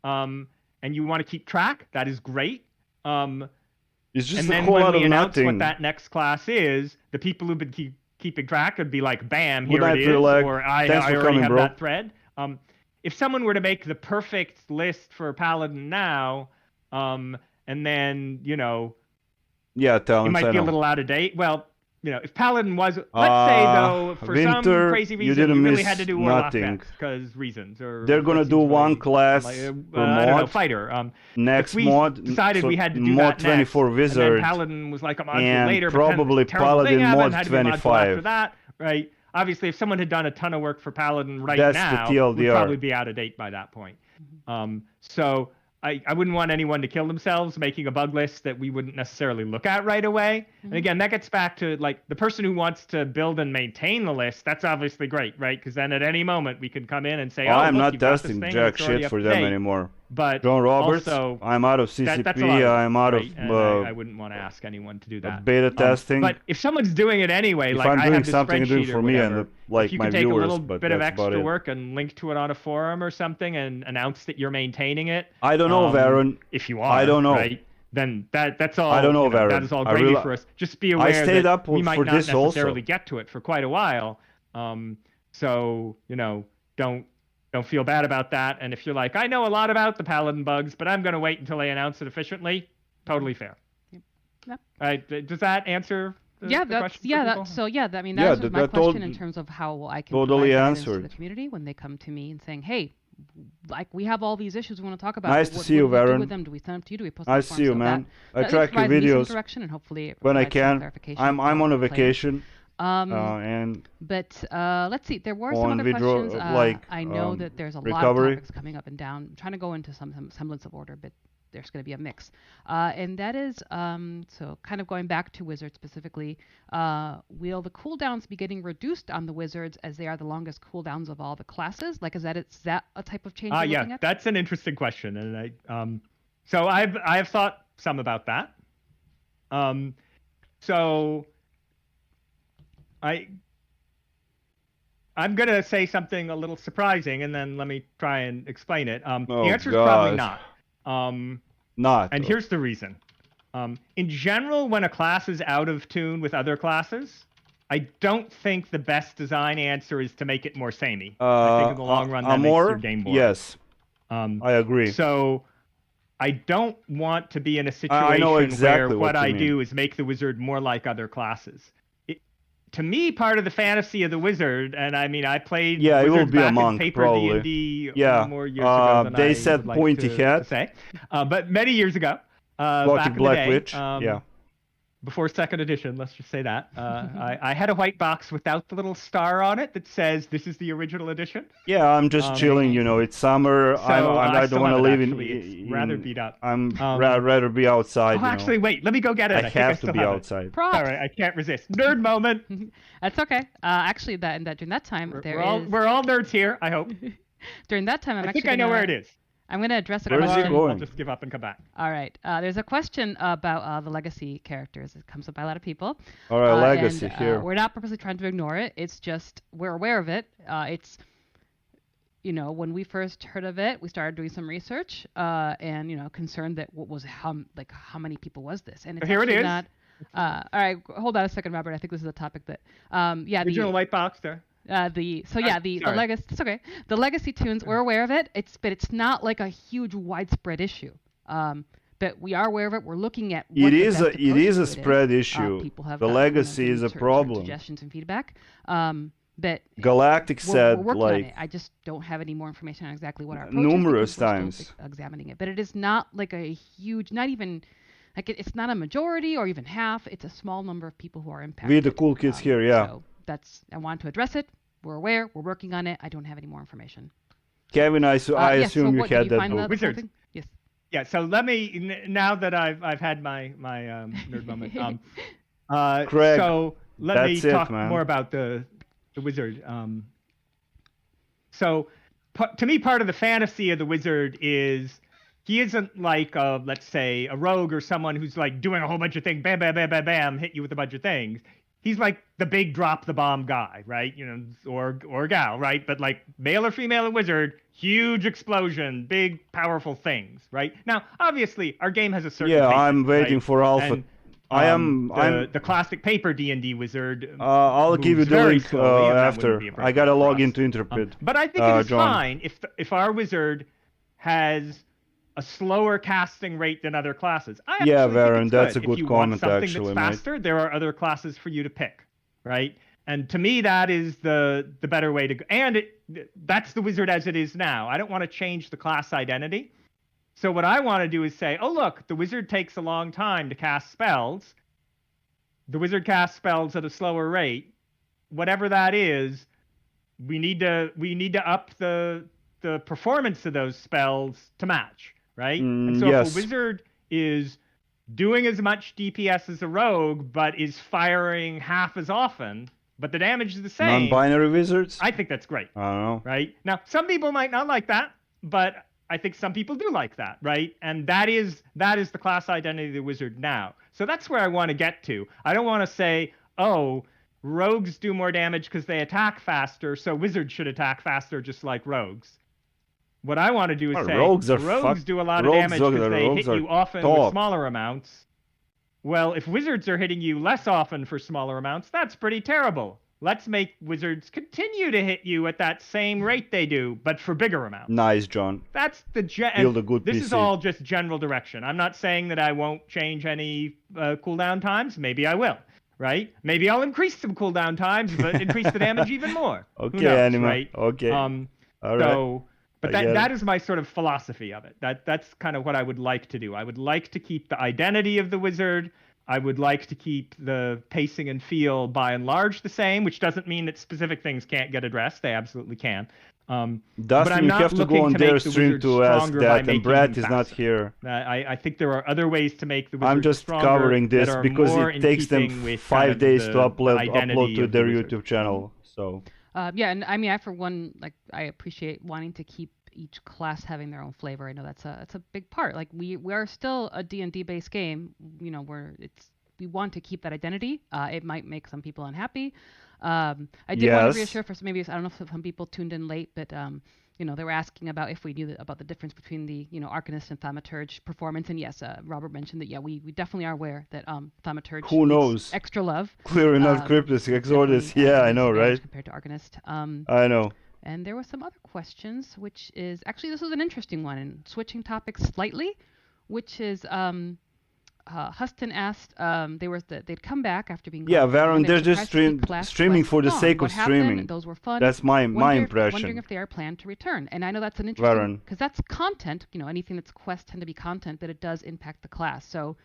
and you want to keep track, that is great. It's just and then when we announce what that next class is, the people who've been keeping track would be like, bam, here it is, or I already have that thread. If someone were to make the perfect list for Paladin now, and then, tell it might be a little out of date. Well, if Paladin was, let's say though, for some crazy reason, you really had to do Warlock because reasons, or they're gonna do one class per mod. I don't know, fighter. Next we mod decided we had to do mod that 24 next, wizard, and then Paladin was like a module later, probably Paladin mod 25 after that, right? Obviously, if someone had done a ton of work for Paladin now, the TLDR. Would probably be out of date by that point. So I wouldn't want anyone to kill themselves making a bug list that we wouldn't necessarily look at right away. And again, that gets back to like the person who wants to build and maintain the list. That's obviously great, right? Because then at any moment we can come in and say, I'm not testing jack shit for them anymore. But John Roberts, also, I'm out of CCP. I'm out of. I wouldn't want to ask anyone to do that. Beta testing. But if someone's doing it anyway, if like I'm I doing have this something spreadsheet for or me whatever, and my if you can take viewers, a little bit of extra it. work and link to it on a forum or something and announce that you're maintaining it. I don't know, Varun. If you are, I don't know. Right? Then that's all. I don't know, Varun. That is all gravy for us. Just be aware that we might not necessarily get to it for quite a while. So don't feel bad about that. And if you're like, I know a lot about the Paladin bugs, but I'm going to wait until they announce it efficiently, totally fair. Yep. Does that answer the question? That was my question in terms of how I can totally answer to the community when they come to me and saying, hey, like we have all these issues we want to talk about. Nice to see you, Varun. What do we do with them? Do we send them to you? Do we post them? Nice to see you, man. I track your videos and hopefully when I can. I'm on a vacation. But let's see. There were some other questions. I know that there's a lot of topics coming up and down. I'm trying to go into some semblance of order, but there's going to be a mix. And that is so kind of going back to wizards specifically. Will the cooldowns be getting reduced on the wizards as they are the longest cooldowns of all the classes? Like, is that a type of change? You're looking at? That's an interesting question, and so I've thought some about that. So I'm going to say something a little surprising, and then let me try and explain it. The answer is probably not. And here's the reason. In general, when a class is out of tune with other classes, I don't think the best design answer is to make it more samey. I think in the long run that makes your game boring. Yes, I agree. So I don't want to be in a situation where what I do is make the wizard more like other classes. To me, part of the fantasy of the wizard, and I played it will be back a monk, in paper probably. D&D more years ago than they said Pointy Hat. But many years ago, back in the day, Witch. before second edition, let's just say that. I had a white box without the little star on it that says this is the original edition. Yeah, I'm just chilling, it's summer. So I don't want to live it's rather beat up. I'm rather be outside. Actually, wait, let me go get it. I have to be outside. Props. All right, I can't resist. Nerd moment. That's okay. Actually, during that time, we're all nerds here, I hope. During that time, I think I know where it is. I'm going to address a question. Where's it going? I'll just give up and come back. All right. There's a question about the legacy characters. It comes up by a lot of people. All right, legacy here. We're not purposely trying to ignore it. It's just we're aware of it. It's when we first heard of it, we started doing some research and concerned that how many people was this? And it's here it is. Not, all right, hold on a second, Robert. I think this is a topic that original white box there. The legacy. It's okay. The legacy tunes, we're aware of it. But it's not like a huge widespread issue. But we are aware of it. We're looking at. It is a spread issue. People have the legacy is a problem. Suggestions and feedback. But Galactic said we're working like on it. I just don't have any more information on exactly what our approach numerous is because times we're still examining it. But it is not like a huge, not even like it's not a majority or even half. It's a small number of people who are impacted. We the cool kids here, yeah. So I want to address it. We're aware. We're working on it. I don't have any more information. Kevin, I assume you had that book. Wizards. Yes. Yeah. So let me now that I've had my nerd moment. Craig, so let me talk man. more about the wizard. So to me, part of the fantasy of the wizard is he isn't like let's say a rogue or someone who's like doing a whole bunch of things, bam, bam, bam, bam, bam, hit you with a bunch of things. He's like the big drop the bomb guy, right? You know, or gal, right? But like male or female wizard, huge explosion, big powerful things, right? Now, obviously, our game has a certain. Yeah, pacing, I'm waiting right? for alpha. And, I'm the classic paper D&D wizard. I'll give you the link after. I gotta log into Intrepid. But I think it is John. fine if our wizard has a slower casting rate than other classes. Yeah, Varen, that's a good good if you comment want something actually, that's faster, there are other classes for you to pick, right? And to me, that is the better way to go. And that's the wizard as it is now. I don't want to change the class identity. So what I want to do is say, oh, look, the wizard takes a long time to cast spells. The wizard casts spells at a slower rate. Whatever that is, we need to up the performance of those spells to match, right? And so yes. if a wizard is doing as much DPS as a rogue, but is firing half as often, but the damage is the same. Non-binary wizards? I think that's great. I don't know. Right? Now, some people might not like that, but I think some people do like that, right? And that is the class identity of the wizard now. So that's where I want to get to. I don't want to say, oh, rogues do more damage because they attack faster, so wizards should attack faster just like rogues. What I want to do is say, rogues do a lot of damage because they hit you often with smaller amounts. Well, if wizards are hitting you less often for smaller amounts, that's pretty terrible. Let's make wizards continue to hit you at that same rate they do, but for bigger amounts. Nice, John. That's the this is all just general direction. I'm not saying that I won't change any cooldown times. Maybe I will, right? Maybe I'll increase some cooldown times, but increase the damage even more. Okay, Who knows, Anima. Right? Okay. All right. So, but that is my sort of philosophy of it. That's kind of what I would like to do. I would like to keep the identity of the wizard. I would like to keep the pacing and feel by and large the same, which doesn't mean that specific things can't get addressed. They absolutely can. But I'm you not have to go on their stream to ask that, and Brad is not here. I think there are other ways to make the wizard I'm just covering this because it takes them 5 days to upload to their YouTube channel. So. Yeah, and I mean, for one, like, I appreciate wanting to keep each class having their own flavor. I know that's a big part. Like we are still a D&D based game, you know, where we want to keep that identity. It might make some people unhappy. I did want to reassure for maybe, I don't know if some people tuned in late, but you know, they were asking about if we knew about the difference between the, you know, Arcanist and Thaumaturge performance. And yes, Robert mentioned that, yeah, we definitely are aware that Thaumaturge who knows extra love. Clearly not Cryptic Exodus. Yeah, I know, right? Compared to Arcanist. I know. And there were some other questions, which is actually, this was an interesting one, and switching topics slightly, which is Huston asked, they'd come back after being Varen, they're just streaming for the sake of streaming. Those were fun. That's my impression. Wondering if they are planned to return, and I know that's an interesting because that's content. You know, anything that's quests tend to be content, but it does impact the class. So.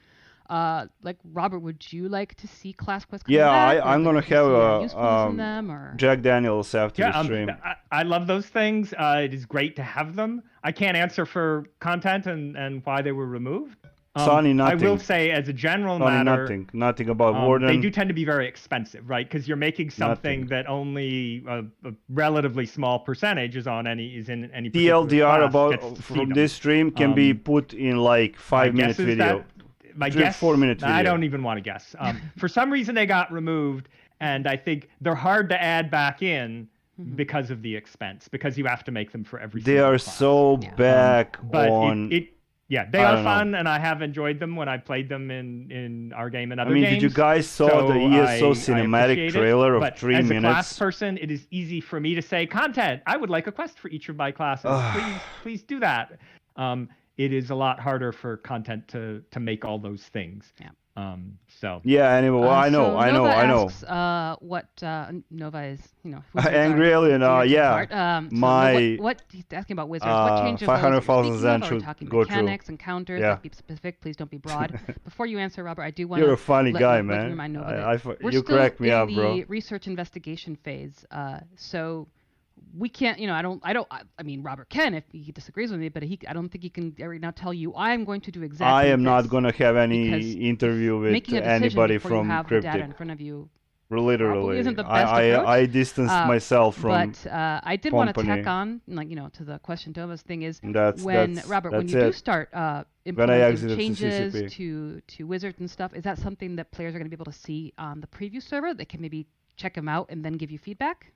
Like Robert, would you like to see class quests come back? I'm gonna have Jack Daniels after the stream. I love those things. It is great to have them. I can't answer for content and why they were removed. Sonny, nothing. I will say, as a general matter, nothing about Warden. They do tend to be very expensive, right? Because you're making something that only a relatively small percentage is in any TLDR from this stream can be put in like 5-minute video. My guess, 4-minute video. I don't even want to guess. For some reason, they got removed, and I think they're hard to add back in because of the expense, because you have to make them for every. They are class. So back on. They are fun, and I have enjoyed them when I played them in our game and other games. Did you guys saw the ESO cinematic trailer of 3 minutes? As a class person, it is easy for me to say content. I would like a quest for each of my classes. Please do that. It is a lot harder for content to make all those things. Yeah. So yeah. Anyway, well, I know. Asks, what Nova is, angry alien. Yeah. My what he's asking about wizards. What changes 500,000 Zen should talking go mechanics, through. encounters. Yeah. Like, be specific. Please don't be broad. Before you answer, Robert, I do want to. You're a funny guy, man. Remind Nova that you crack me up, bro. We're still in the research investigation phase. So we can't, I mean, Robert can if he disagrees with me, but I don't think he can right now tell you, I'm going to do exactly I am this, not going to have any interview with anybody from you have Cryptic. The data in front of you Literally, isn't the best approach. I distanced myself from. But I did want to tack on, to the question Nova's thing is Robert, when you do start implementing changes to wizards and stuff, is that something that players are going to be able to see on the preview server? They can maybe check them out and then give you feedback.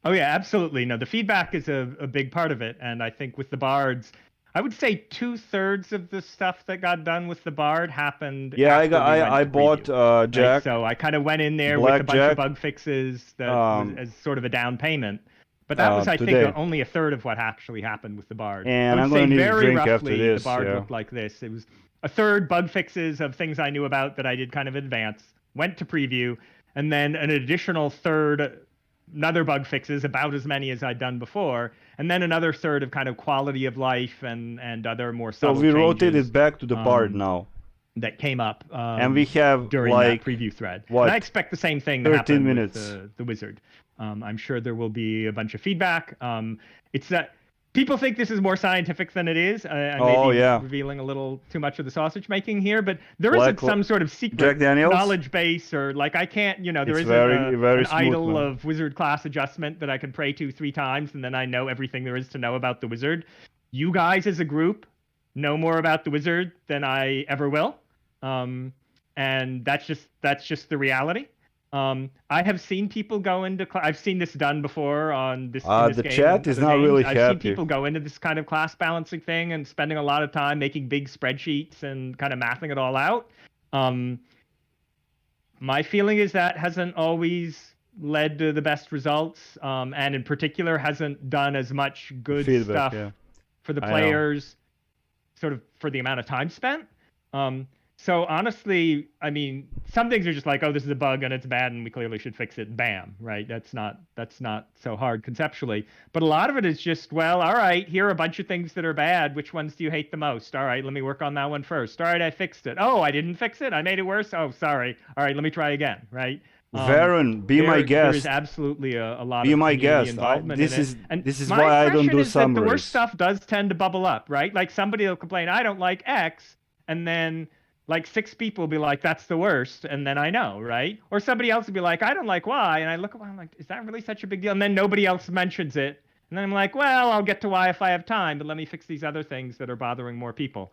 Oh yeah, absolutely. No, the feedback is a big part of it, and I think with the Bards, I would say 2/3 of the stuff that got done with the Bard happened. Yeah, I bought Jack. Right? So I kind of went in there with a bunch of bug fixes that was as sort of a down payment. But that was, I think, only 1/3 of what actually happened with the Bard. And I'm going to need a drink after this. The Bard looked like this. It was 1/3 bug fixes of things I knew about that I did kind of advance, went to preview, and then an additional 1/3. Another bug fixes, about as many as I'd done before, and then another 1/3 of kind of quality of life and other more subtle changes. So we rotated back to the Bard now. That came up and we have during that preview thread. What? And I expect the same thing to happen with the Wizard. I'm sure there will be a bunch of feedback. It's that people think this is more scientific than it is. I may be revealing a little too much of the sausage making here, but there isn't some sort of secret knowledge base or like I can't, there isn't an idol of wizard class adjustment that I can pray to 3 times and then I know everything there is to know about the wizard. You guys as a group know more about the wizard than I ever will. And that's just the reality. I have seen people go into I've seen this done before on this the game chat is not really happy. I've seen people go into this kind of class balancing thing and spending a lot of time making big spreadsheets and kind of mathing it all out. My feeling is that hasn't always led to the best results, and in particular hasn't done as much good stuff for the players, sort of for the amount of time spent. So honestly, I mean, some things are just like, oh, this is a bug and it's bad and we clearly should fix it. Bam, right? That's not so hard conceptually. But a lot of it is just, well, all right, here are a bunch of things that are bad. Which ones do you hate the most? All right, let me work on that one first. All right, I fixed it. Oh, I didn't fix it. I made it worse. Oh, sorry. All right, let me try again, right? Varen, be my guest. There is absolutely a lot of my guest. involvement This in is it. this is why I don't do summaries. The worst stuff does tend to bubble up, right? Like somebody will complain, I don't like X, and then like 6 people will be like, that's the worst, and then I know, right? Or somebody else will be like, I don't like Y, and I look at Y, I'm like, is that really such a big deal? And then nobody else mentions it, and then I'm like, well, I'll get to Y if I have time, but let me fix these other things that are bothering more people.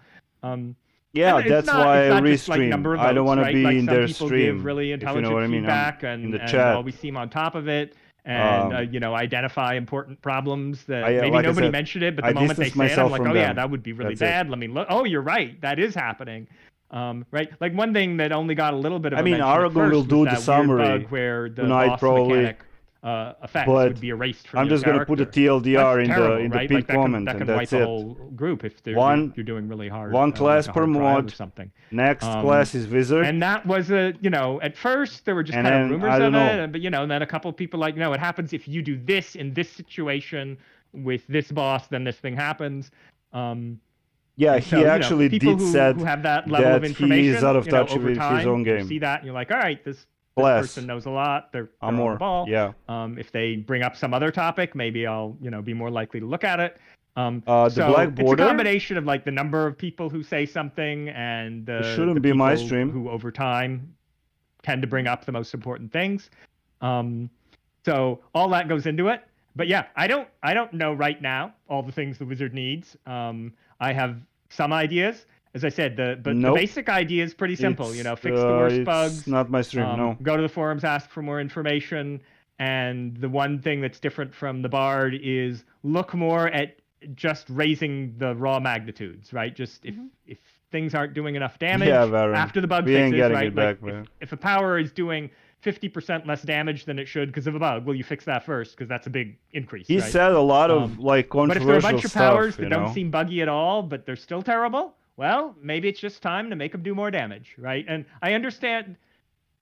Yeah, that's why I restream. Like I don't want to be like in their stream. stream. Give really intelligent if you know what I mean. feedback, in the and chat. always seem on top of it. And identify important problems that maybe like nobody mentioned it, but the moment they say it, I'm like, oh yeah, that would be really bad. Let me look. Oh, you're right, that is happening. Right, like one thing that only got a little bit of Aragon will do the summary where the tonight boss probably. Mechanic effects would be erased from I'm just going to put a TLDR in the pinned comment, that and can that's wipe it. The whole group if you're doing really hard. One class per mod. Or something. Next class is wizard. And that was at first there were just kind of rumors of it, but and then a couple of people like, no, it happens if you do this in this situation with this boss, then this thing happens. Yeah, he actually did say who have that level of information, he is out of touch over with time, his own game. You see that, and you're like, all right, this person knows a lot. They're on the ball. Yeah. If they bring up some other topic, maybe I'll be more likely to look at it. The Black Border. It's a combination of like the number of people who say something and the be my people stream. Who over time tend to bring up the most important things. So all that goes into it. But yeah, I don't know right now all the things the wizard needs. I have some ideas. As I said, the basic idea is pretty simple. Fix the worst bugs. It's not my stream. No. Go to the forums, ask for more information. And the one thing that's different from the Bard is look more at just raising the raw magnitudes, right? Just if things aren't doing enough damage after the bug fixes, right? Back, if a power is doing 50% less damage than it should because of a bug, well, you fix that first because that's a big increase. He said a lot of controversial stuff. But if there are a bunch of powers that don't seem buggy at all, but they're still terrible, well, maybe it's just time to make them do more damage, right? And I understand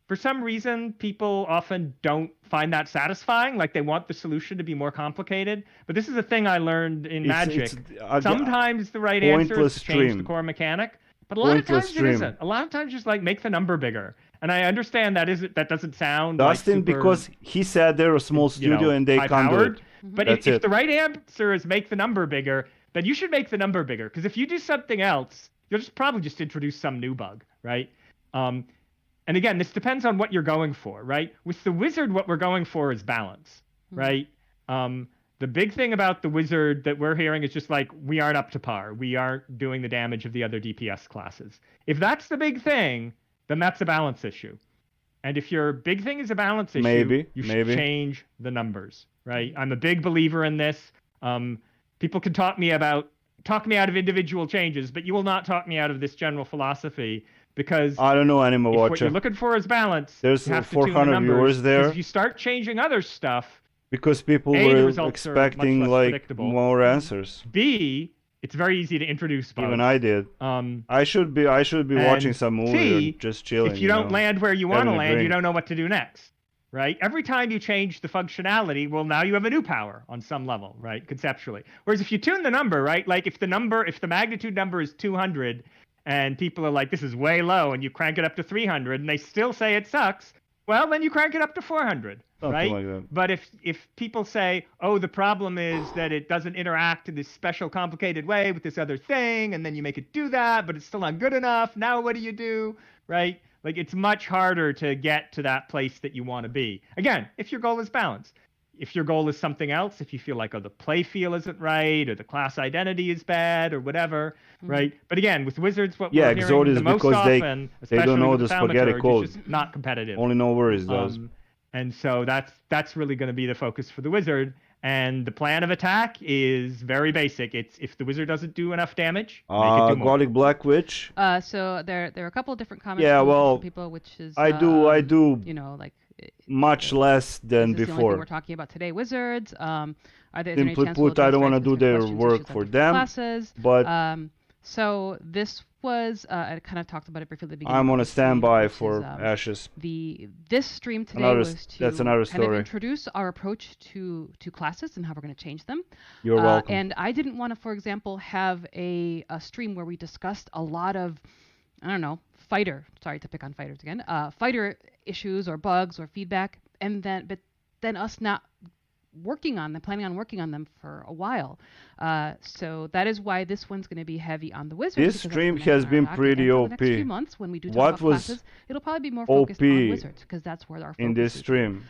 for some reason people often don't find that satisfying, like they want the solution to be more complicated. But this is a thing I learned in Magic. Sometimes the right answer is to change the core mechanic, but a lot of times it isn't. A lot of times just like make the number bigger. And I understand that doesn't sound Dustin, like super, because he said they're a small studio and they can't do it. But if the right answer is make the number bigger, then you should make the number bigger. Because if you do something else, you'll probably just introduce some new bug, right? And again, this depends on what you're going for, right? With the wizard, what we're going for is balance, right? The big thing about the wizard that we're hearing is just like, we aren't up to par. We aren't doing the damage of the other DPS classes. If that's the big thing, then that's a balance issue. And if your big thing is a balance issue, you should change the numbers, right? I'm a big believer in this. People can talk me out of individual changes, but you will not talk me out of this general philosophy, because I don't know, Animal Watcher. What you're looking for is balance. There's 400 viewers there. If you start changing other stuff, because people were expecting like more answers. B, it's very easy to introduce bugs. Even I did. I should be watching some movie or just chilling. If you don't land where you want to land, you don't know what to do next, right? Every time you change the functionality, well, now you have a new power on some level, right? Conceptually. Whereas if you tune the number, right? Like if the magnitude number is 200 and people are like, this is way low, and you crank it up to 300 and they still say it sucks, well, then you crank it up to 400. Right? Like that. But if people say, oh, the problem is that it doesn't interact in this special complicated way with this other thing, and then you make it do that, but it's still not good enough, now what do you do? Right? Like, it's much harder to get to that place that you want to be. Again, if your goal is balance. If your goal is something else, if you feel like, oh, the play feel isn't right, or the class identity is bad, or whatever, right? But again, with wizards, what we're hearing the most often, they don't know the spaghetti spaghetti code. It's just not competitive. Only No Worries does. And so that's really going to be the focus for the wizard. And the plan of attack is very basic. It's if the wizard doesn't do enough damage, make it do more. Gothic Black Witch. So there are a couple of different comments. Yeah, well, from people, which is I do. You know, like much less than before. The only thing we're talking about today, wizards. Are there any chance I don't want to do their work for them. Classes, but so this was I kind of talked about it briefly at the beginning. I'm on a standby for Ashes. This stream today was to that's another story. Kind of introduce our approach to classes and how we're going to change them. You're welcome. And I didn't want to, for example, have a stream where we discussed a lot of, I don't know, fighter. Sorry to pick on fighters again. Fighter issues or bugs or feedback, but then us not planning on working on them for a while. So that is why this one's going to be heavy on the wizards. This stream has been pretty OP. For the next few months, when we do talk about classes, it'll probably be more focused on wizards, because that's where our focus in this stream.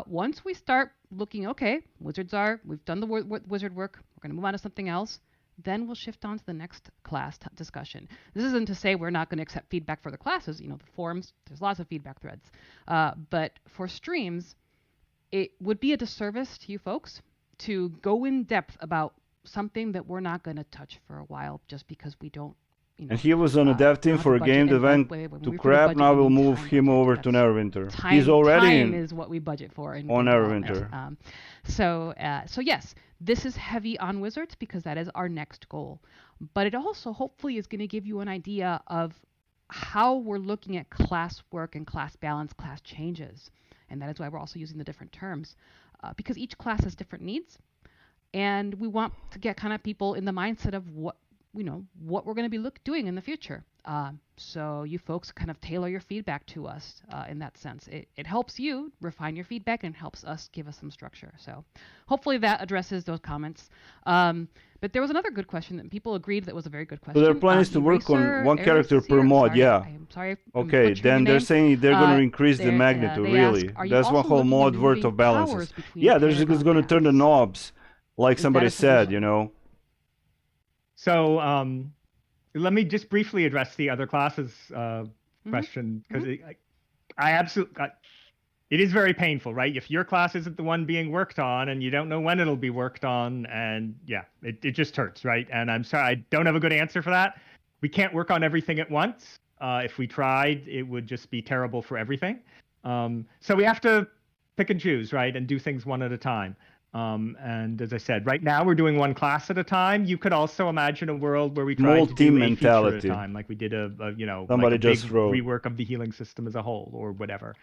Once we start looking, okay, we've done the wizard work, we're going to move on to something else, then we'll shift on to the next class discussion. This isn't to say we're not going to accept feedback for the classes. You know, the forums, there's lots of feedback threads. But for streams, it would be a disservice to you folks to go in depth about something that we're not going to touch for a while just because we don't, you know. And he was on a dev team for a game that went to crap. Now we'll move him over to Neverwinter. He's already time is what we budget for on Neverwinter. So yes, this is heavy on wizards because that is our next goal. But it also hopefully is going to give you an idea of how we're looking at class work and class balance, class changes. And that is why we're also using the different terms, because each class has different needs, and we want to get kind of people in the mindset of what we're going to be doing in the future. So you folks kind of tailor your feedback to us in that sense. It helps you refine your feedback and helps us give us some structure. So hopefully that addresses those comments. But there was another good question that people agreed that was a very good question. So their plan is to work on one character per mod, yeah. I'm sorry. Okay, then they're saying they're going to increase the magnitude, really. That's one whole mod worth of balances. Yeah, they're just going to turn the knobs, like somebody said, you know. So let me just briefly address the other classes question, because I absolutely... It is very painful, right? If your class isn't the one being worked on and you don't know when it'll be worked on, and yeah, it just hurts, right? And I'm sorry, I don't have a good answer for that. We can't work on everything at once. If we tried, it would just be terrible for everything. So we have to pick and choose, right? And do things one at a time. And as I said, right now we're doing one class at a time. You could also imagine a world where we tried to do a feature at a time, like we did somebody like a big rework of the healing system as a whole, or whatever.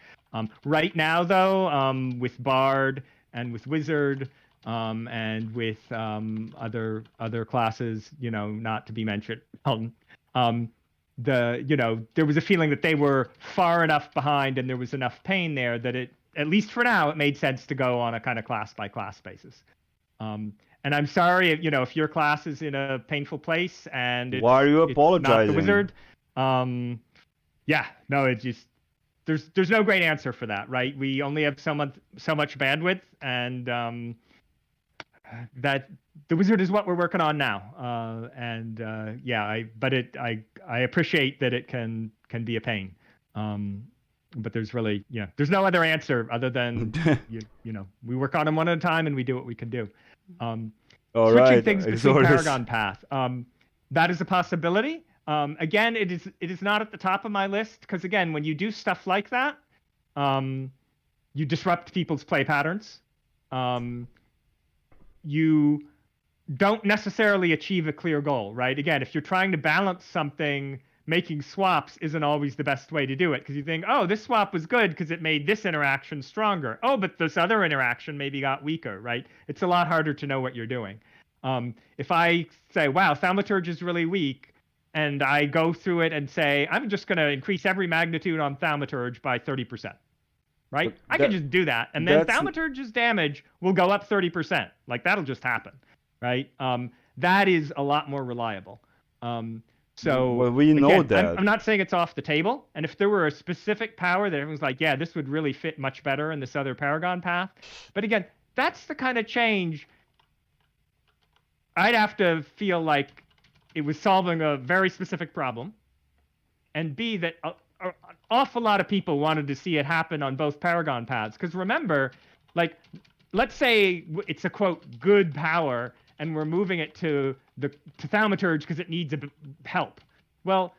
Right now, though, with Bard and with Wizard, and with other classes, not to be mentioned, there was a feeling that they were far enough behind, and there was enough pain there that it, at least for now, it made sense to go on a kind of class by class basis. And I'm sorry, if your class is in a painful place and why are you apologizing? Not the Wizard. It just there's no great answer for that, right? We only have so much bandwidth, and that the Wizard is what we're working on now. I appreciate that it can be a pain. But there's really, there's no other answer other than, we work on them one at a time and we do what we can do. Switching things between Paragon Path. That is a possibility. Again, it is not at the top of my list because, again, when you do stuff like that, you disrupt people's play patterns. You don't necessarily achieve a clear goal, right? Again, if you're trying to balance something, making swaps isn't always the best way to do it because you think, oh, this swap was good because it made this interaction stronger. Oh, but this other interaction maybe got weaker, right? It's a lot harder to know what you're doing. If I say, wow, Thaumaturge is really weak, and I go through it and say, I'm just going to increase every magnitude on Thaumaturge by 30%, right? I can just do that. And then Thaumaturge's damage will go up 30%. Like, that'll just happen, right? That is a lot more reliable. We know that. I'm not saying it's off the table. And if there were a specific power that everyone's like, yeah, this would really fit much better in this other Paragon path. But again, that's the kind of change I'd have to feel like it was solving a very specific problem. And B, that an awful lot of people wanted to see it happen on both Paragon paths. Because remember, like, let's say it's a, quote, good power, and we're moving it to Thaumaturge because it needs help. Well,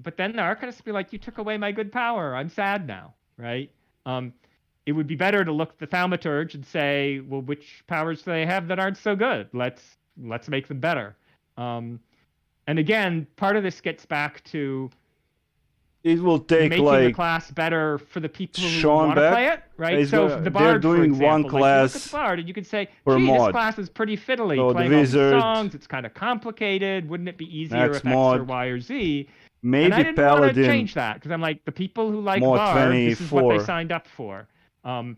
but then the Arcanists be like, you took away my good power. I'm sad now, right? It would be better to look at the Thaumaturge and say, well, which powers do they have that aren't so good? Let's make them better. And again, part of this gets back to it will take making the class better for the people who want to play it, right? So the Bard, they're doing for example, one class, like, you look at the Bard and you can say, gee, this class is pretty fiddly, playing all these songs, it's kind of complicated, wouldn't it be easier if X or Y or Z? Maybe and I didn't Paladin, want to change that, because I'm like, the people who like Bard, this is what they signed up for.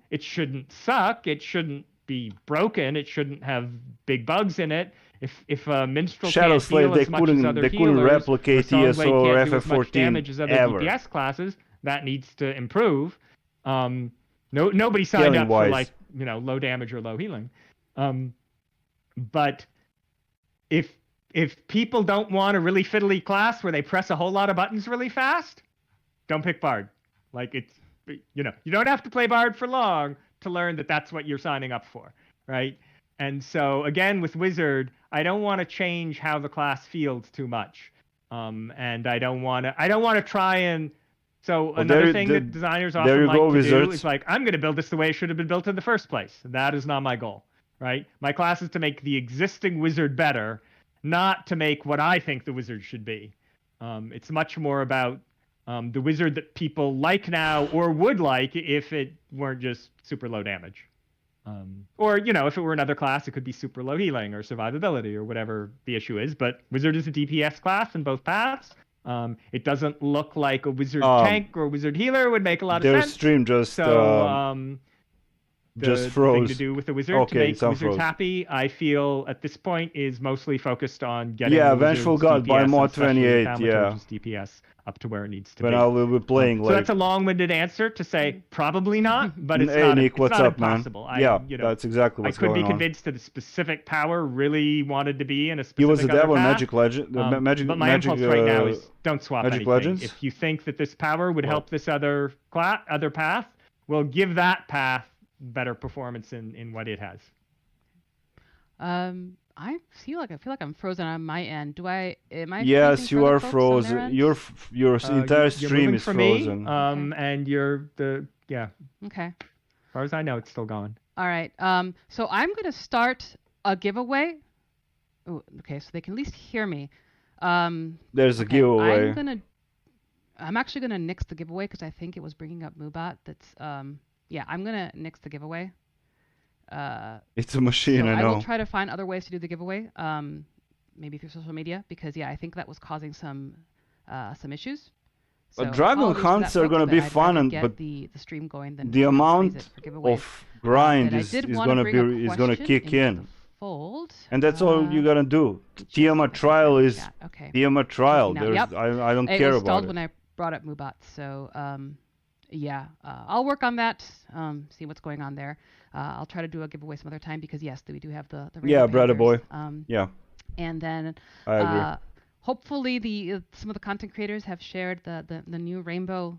It shouldn't suck, it shouldn't be broken, it shouldn't have big bugs in it. If a minstrel can't heal as much as other healers, couldn't replicate ESO or FF14 damage as other DPS classes, that needs to improve. Nobody signed up for like low damage or low healing. But if people don't want a really fiddly class where they press a whole lot of buttons really fast, don't pick Bard. Like, it's you don't have to play Bard for long to learn that that's what you're signing up for, right? And so again, with Wizard, I don't want to change how the class feels too much, and I don't want to try and. So another thing that designers often like to do is like, I'm going to build this the way it should have been built in the first place. That is not my goal, right? My class is to make the existing Wizard better, not to make what I think the Wizard should be. It's much more about the Wizard that people like now or would like if it weren't just super low damage. Or, if it were another class, it could be super low healing or survivability or whatever the issue is. But Wizard is a DPS class in both paths. It doesn't look like a Wizard tank or a Wizard healer would make a lot of sense. Their stream just just froze. Thing to do with the Wizard to make Wizards happy, I feel at this point is mostly focused on getting Vengeful God by Mod 28, DPS up to where it needs to be. But I will be playing so that's a long-winded answer to say probably not, but it's Nick, not what's up, impossible. Man? That's exactly what's going on. I could be convinced that a specific power really wanted to be in a specific He was a devil path, Magic Legend. but my impulse right now is don't swap Magic anything. Legends? If you think that this power would help this other path, well, give that path better performance in what it has. I feel like I'm frozen on my end. Am I? Yes, you are frozen. Your entire stream is frozen. And you're Okay. As far as I know, it's still going. All right. So I'm gonna start a giveaway. Ooh, okay, so they can at least hear me. There's a giveaway. I'm actually gonna nix the giveaway because I think it was bringing up Moobot. That's yeah. I'm gonna nix the giveaway. It's a machine. So I know. I will try to find other ways to do the giveaway. Maybe through social media because yeah, I think that was causing some issues. So Dragon hunts are going to be fun, but the stream going, then the amount of grind is going to kick in. Fold. And that's all you got to do. Tiamat trial is Tiamat trial. Yep. I don't care about it. When I brought up Moobot, so yeah, I'll work on that. See what's going on there. I'll try to do a giveaway some other time because yes, we do have the brother boy. Yeah. And then I agree. Hopefully some of the content creators have shared the new rainbow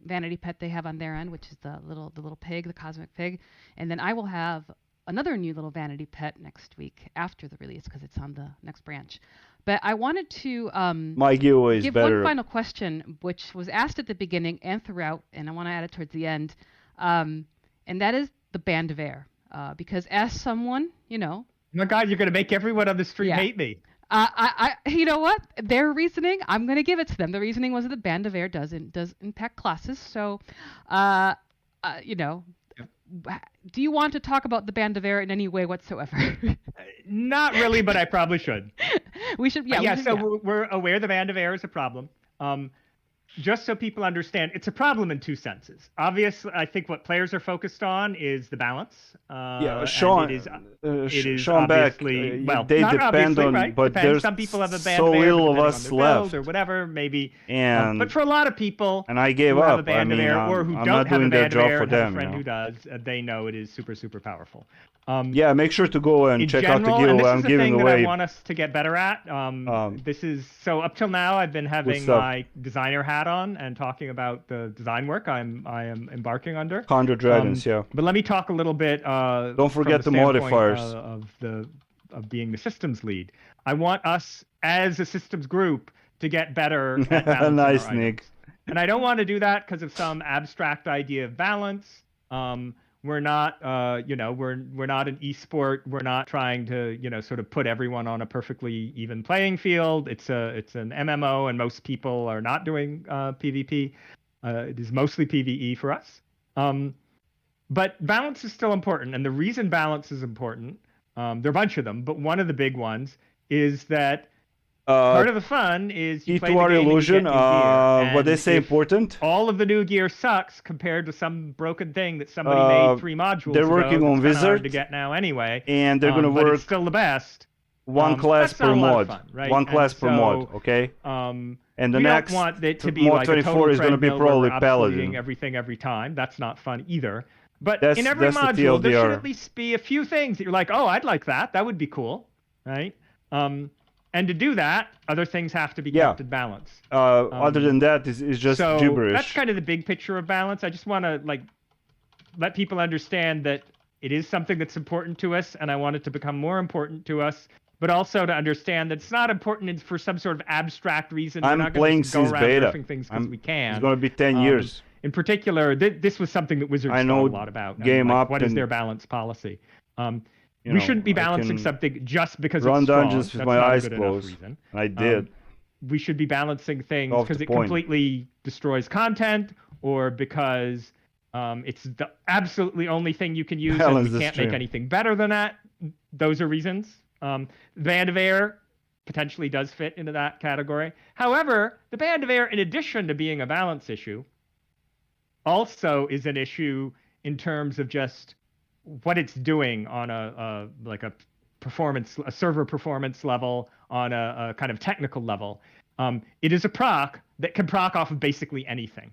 vanity pet they have on their end, which is the little pig, the cosmic pig. And then I will have another new little vanity pet next week after the release because it's on the next branch. But I wanted to my giveaway is give better. one final question, which was asked at the beginning and throughout, and I want to add it towards the end. And that is the band of air. Because as someone, oh my God, you're going to make everyone on the street hate me. You know what? Their reasoning, I'm going to give it to them. The reasoning was that the band of air does impact classes. So, do you want to talk about the band of air in any way whatsoever? Not really, but I probably should. We should, we're aware the band of air is a problem. Just so people understand, it's a problem in two senses. Obviously, I think what players are focused on is the balance. Sean, Sean Beck, they depend on, right? But Depends. there's Some people have a band so of air, little of us left, or whatever, maybe. And but for a lot of people, and I gave who up. Have a band of air, or who I'm don't not have doing a their band of job air for and have them. a friend who does, they know it is super, super powerful. Make sure to go and check out the giveaway. I'm giving away. That I want us to get better at. This is so up till now I've been having my designer hat on and talking about the design work I am embarking under. Conjure Dragons, yeah. But let me talk a little bit. Don't forget the modifiers of being the systems lead. I want us as a systems group to get better at balancing nice, our Nick. items. And I don't want to do that because of some abstract idea of balance. We're not, we're not an esport. We're not trying to, sort of put everyone on a perfectly even playing field. It's an MMO, and most people are not doing PvP. It is mostly PvE for us. But balance is still important, and the reason balance is important, there are a bunch of them, but one of the big ones is that part of the fun is you play the game illusion. What they say important. All of the new gear sucks compared to some broken thing that somebody made 3 modules. They're working on Wizard hard to get now anyway, and they're going to work. But it's still the best. One class per mod. Fun, right? One class per mod. Okay. And the next don't want it to be mod like 24 is going to be probably Paladin. Everything every time. That's not fun either. But in every module, there should at least be a few things that you're like, oh, I'd like that. That would be cool, right? And to do that, other things have to be kept in balance. Other than that, it's just gibberish. That's kind of the big picture of balance. I just want to let people understand that it is something that's important to us, and I want it to become more important to us. But also to understand that it's not important for some sort of abstract reason. I'm We're not playing go since around beta. Things because we can. It's going to be 10 years. In particular, this was something that Wizards thought a lot about. What is their balance policy? We shouldn't be balancing something just because run it's strong. dungeons with my eyes closed. I did. We should be balancing things because it completely destroys content, or because it's the absolutely only thing you can use and we can't make anything better than that. Those are reasons. Band of Air potentially does fit into that category. However, the Band of Air, in addition to being a balance issue, also is an issue in terms of just what it's doing on a server performance level, on a kind of technical level. It is a proc that can proc off of basically anything.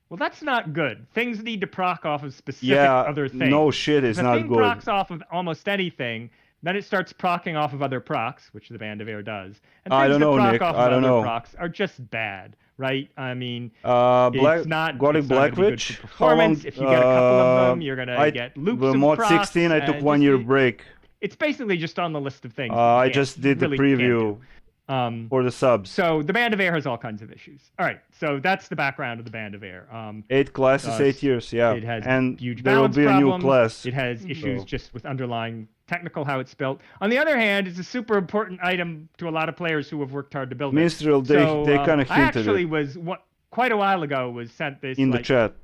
Well, that's not good. Things need to proc off of specific other things. No shit is not good. If a thing procs off of almost anything, then it starts procking off of other procs, which the Band of Air does. And things I don't know, Nick. I don't know. Procs are just bad, right? I mean, it's not Gothic Blackridge. Performance. If you get a couple of them, you're gonna get loops of mod procs, 16, I took 1 year break. It's basically just on the list of things. I just did the preview. For the subs. So the Band of Air has all kinds of issues. All right, so that's the background of the Band of Air. 8 classes, 8 years, yeah. It has and huge there will be problems. A new class. It has issues just with underlying technical how it's built. On the other hand, it's a super important item to a lot of players who have worked hard to build Minstrel, it. they kind of hinted I actually quite a while ago was sent this in the chat,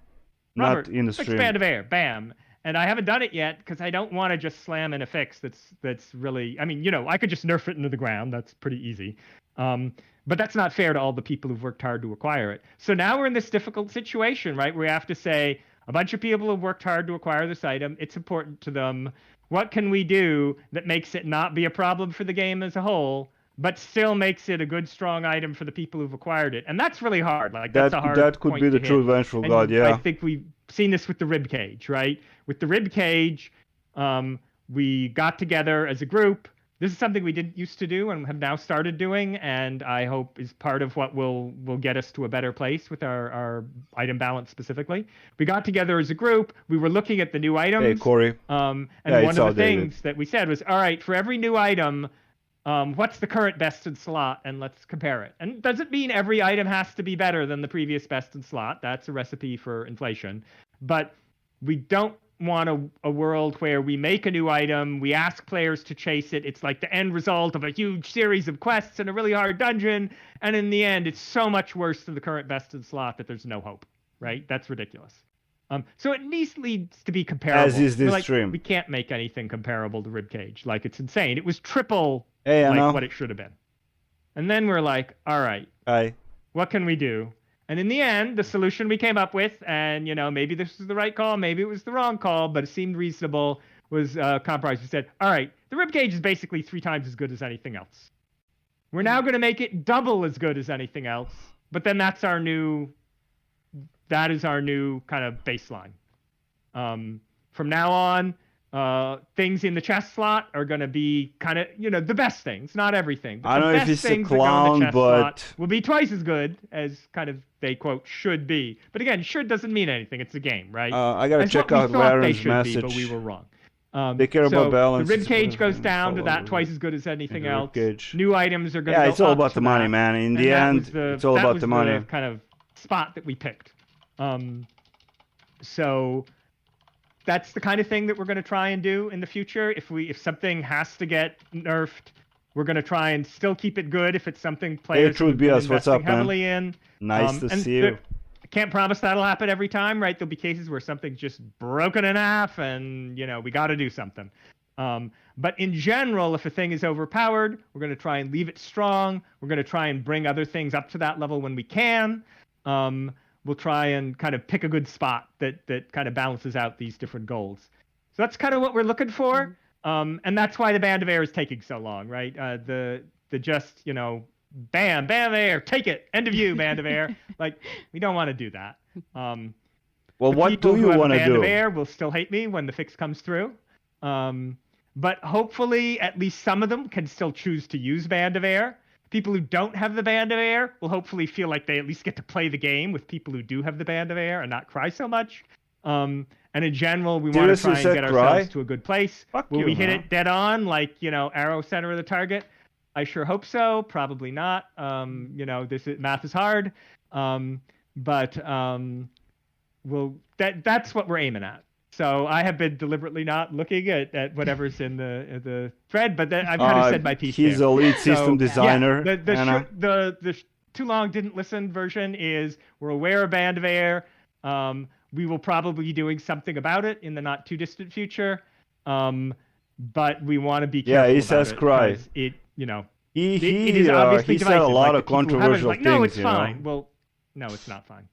Robert, not in the stream. Band of Air, bam. And I haven't done it yet because I don't want to just slam in a fix that's really, I mean, I could just nerf it into the ground. That's pretty easy. But that's not fair to all the people who've worked hard to acquire it. So now we're in this difficult situation, right? Where we have to say a bunch of people have worked hard to acquire this item. It's important to them. What can we do that makes it not be a problem for the game as a whole, but still makes it a good, strong item for the people who've acquired it? And that's really hard. Like that's a hard that could point be the to true hit. vengeful god, yeah. I think we've seen this with the rib cage, right? With the rib cage, we got together as a group. This is something we didn't used to do and have now started doing, and I hope is part of what will get us to a better place with our item balance specifically. We got together as a group. We were looking at the new items. Hey, Corey. And one of the things that we said was, all right, for every new item, what's the current best in slot, and let's compare it. And doesn't mean every item has to be better than the previous best in slot. That's a recipe for inflation. But we don't want a world where we make a new item, we ask players to chase it, it's like the end result of a huge series of quests in a really hard dungeon, and in the end it's so much worse than the current best in slot that there's no hope, right? That's ridiculous. So it needs to be comparable. As is this stream. We can't make anything comparable to Ribcage. Like, it's insane. It was triple what it should have been. And then we're like, all right, what can we do? And in the end, the solution we came up with, and maybe this was the right call, maybe it was the wrong call, but it seemed reasonable, was compromise. We said, all right, the ribcage is basically 3 times as good as anything else. We're now going to make it double as good as anything else, but then that is our new kind of baseline. From now on, things in the chest slot are going to be kind of, the best things, not everything. I don't know if it's a clown, but will be twice as good as kind of they quote should be. But again, should doesn't mean anything. It's a game, right? I got to check out Baron's message. But we were wrong. They care about balance. The rib cage goes down to that twice as good as anything else. Cage. New items are going to go up. Yeah, it's all about the money, man. In the end, it's all about the money. The kind of spot that we picked. So that's the kind of thing that we're going to try and do in the future. If something has to get nerfed, we're going to try and still keep it good. If it's something players are investing heavily in. Nice to see you. I can't promise that'll happen every time, right? There'll be cases where something's just broken in half and, we got to do something. But in general, if a thing is overpowered, we're going to try and leave it strong. We're going to try and bring other things up to that level when we can. We'll try and kind of pick a good spot that kind of balances out these different goals. So that's kind of what we're looking for. And that's why the Band of Air is taking so long, right? The just, bam, Band of Air, take it, end of you, Band of Air. Like, we don't want to do that. Well, what do you want to do? Band of Air will still hate me when the fix comes through. But hopefully at least some of them can still choose to use Band of Air. People who don't have the Band of Air will hopefully feel like they at least get to play the game with people who do have the Band of Air and not cry so much. And in general, we want to try and get ourselves to a good place. Will we hit it dead on, like, arrow center of the target? I sure hope so. Probably not. Math is hard. But that's what we're aiming at. So I have been deliberately not looking at whatever's in the thread, but I've kind of said my piece. He's a lead system designer. Yeah, the too long didn't listen version is we're aware of Band of Air. We will probably be doing something about it in the not too distant future. But we want to be careful. Yeah, he says cry. It is obviously he said a lot of controversial things. No, it's fine. Well, no, it's not fine.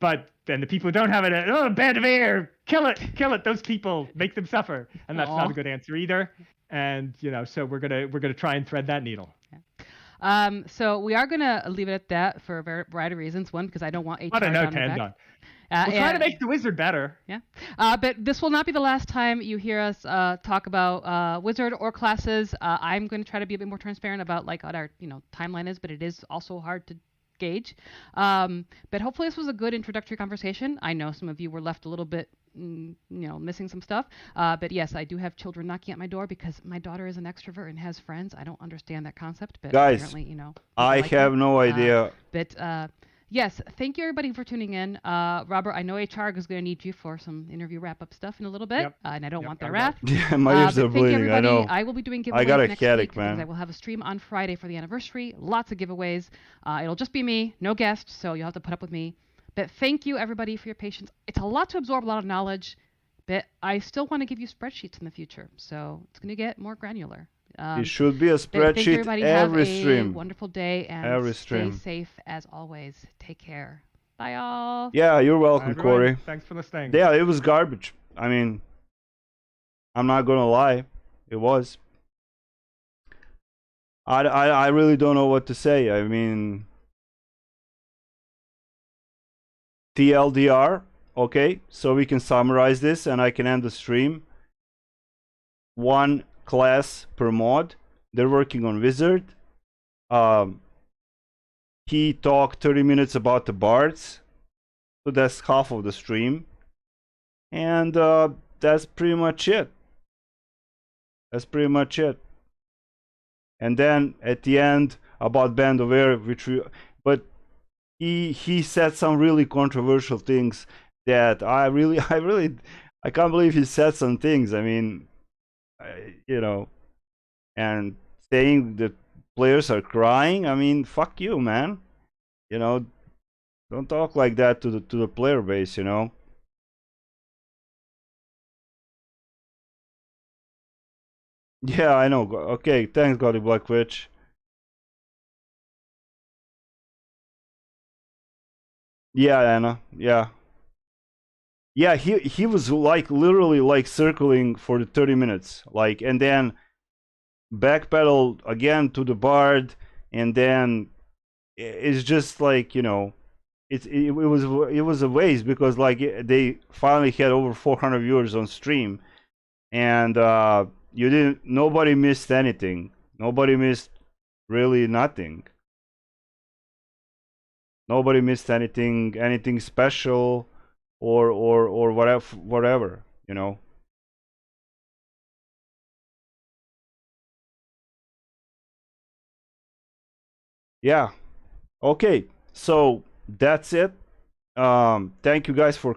But then the people who don't have it, Band of Air, kill it. Those people, make them suffer, and that's not a good answer either. And so we're gonna try and thread that needle. Yeah. So we are gonna leave it at that for a variety of reasons. One, because I don't want HR down the back. We'll try to make the wizard better. Yeah. But this will not be the last time you hear us talk about wizard or classes. I'm going to try to be a bit more transparent about like what our timeline is, but it is also hard to gauge. But hopefully this was a good introductory conversation. I know some of you were left a little bit, missing some stuff. But yes, I do have children knocking at my door because my daughter is an extrovert and has friends. I don't understand that concept, but guys, apparently, I have no idea. Yes, thank you everybody for tuning in. Robert, I know HR is going to need you for some interview wrap-up stuff in a little bit, and I don't want their wrath. Yeah, my ears are bleeding. I know. I will be doing giveaways next week because I will have a stream on Friday for the anniversary. Lots of giveaways. It'll just be me, no guests, so you'll have to put up with me. But thank you everybody for your patience. It's a lot to absorb, a lot of knowledge, but I still want to give you spreadsheets in the future, so it's going to get more granular. It should be a spreadsheet every stream. Have a wonderful day and stay safe as always. Take care. Bye, all. Yeah, you're welcome, Corey. Thanks for listening. Yeah, it was garbage. I mean, I'm not gonna lie, it was. I really don't know what to say. I mean, TLDR. Okay, so we can summarize this, and I can end the stream. 1 class per mod. They're working on Wizard. He talked 30 minutes about the Bards, so that's half of the stream, and that's pretty much it. And then at the end about Band of Air, but he said some really controversial things that I can't believe he said some things. I mean, and saying that players are crying. I mean, fuck you, man. Don't talk like that to the player base. Yeah, I know. Okay, thanks, Godly Black Witch. Yeah, Anna. Yeah. Yeah, he was like literally like circling for the 30 minutes, like, and then backpedal again to the Bard, and then it's just like, it was a waste because like they finally had over 400 viewers on stream, and nobody missed anything. Nobody missed really nothing. Nobody missed anything special or whatever. Yeah. Okay, so that's it. Thank you guys for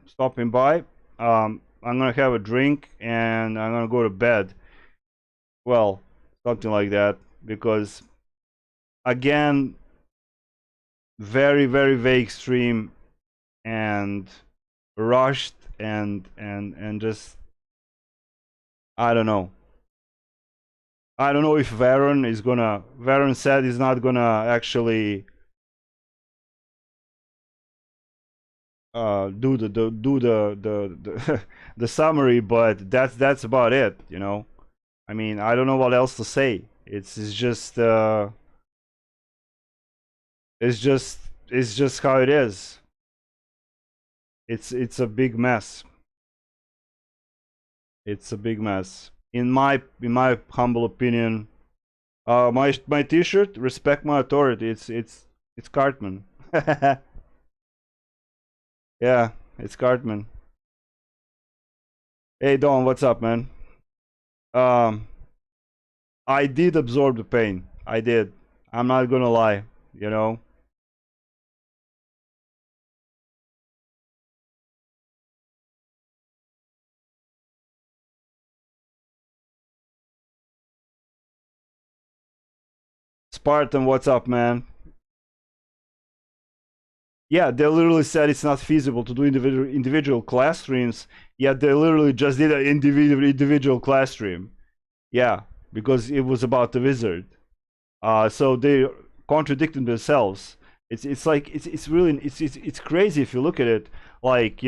stopping by. I'm gonna have a drink and I'm gonna go to bed. Well, something like that, because again, very, very vague stream and rushed and just, I don't know. I don't know if Varon said he's not gonna actually do the the summary, but that's about it. I mean, I don't know what else to say. It's just how it is. It's a big mess. It's a big mess. In my humble opinion. My T-shirt, respect my authority. It's Cartman. Yeah, it's Cartman. Hey Don, what's up, man? I did absorb the pain. I did. I'm not gonna lie. Spartan, what's up, man? Yeah, they literally said it's not feasible to do individual class streams. Yeah, they literally just did an individual class stream. Yeah, because it was about the wizard. So they contradicted themselves. It's like it's really it's crazy if you look at it. Like,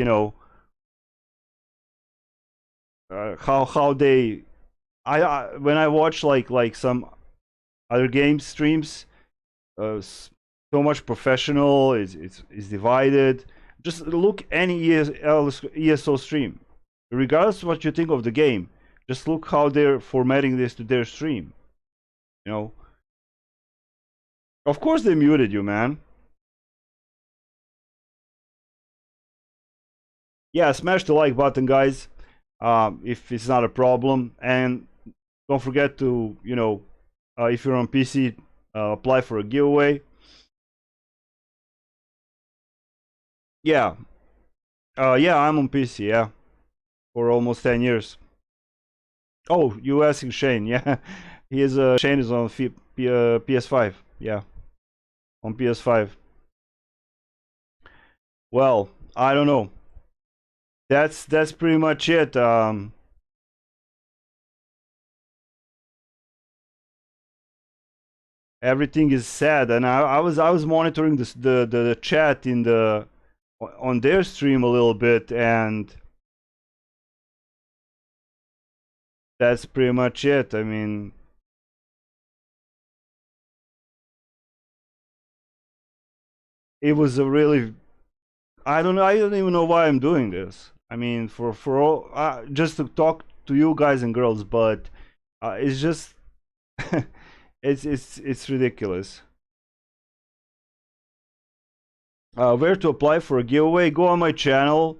how they when I watch like some other game streams, so much professional is divided. Just look any ESO stream, regardless of what you think of the game. Just look how they're formatting this to their stream. Of course they muted you, man. Yeah, smash the like button, guys, if it's not a problem. And don't forget to, if you're on PC, apply for a giveaway. Yeah. Yeah, I'm on PC, yeah, for almost 10 years. Oh, you asking Shane? Yeah, Shane is on PS5. Yeah, on PS5. Well, I don't know. That's pretty much it. Everything is sad, and I was monitoring the chat in the on their stream a little bit, and that's pretty much it. I mean, it was a really, I don't even know why I'm doing this. I mean, for all just to talk to you guys and girls, but it's just it's ridiculous. Where to apply for a giveaway? Go on my channel,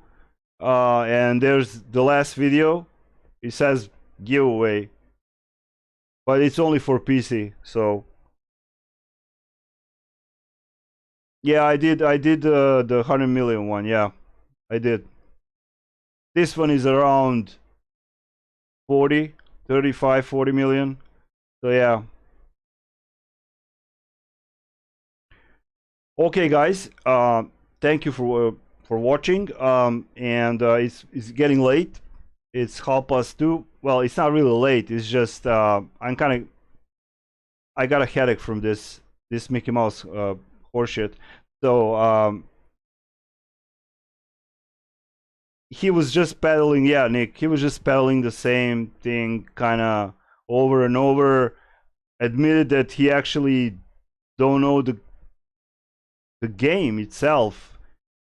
and there's the last video. It says giveaway, but it's only for PC. So yeah, I did the 100 million one. Yeah, I did. This one is around 40, 35, 40 million. So yeah. Okay, guys. Thank you for watching. And it's getting late. It's 2:30. Well, it's not really late. It's just I got a headache from this Mickey Mouse horseshit. So he was just peddling. Yeah, Nick. He was just peddling the same thing, kind of over and over. Admitted that he actually don't know the game itself,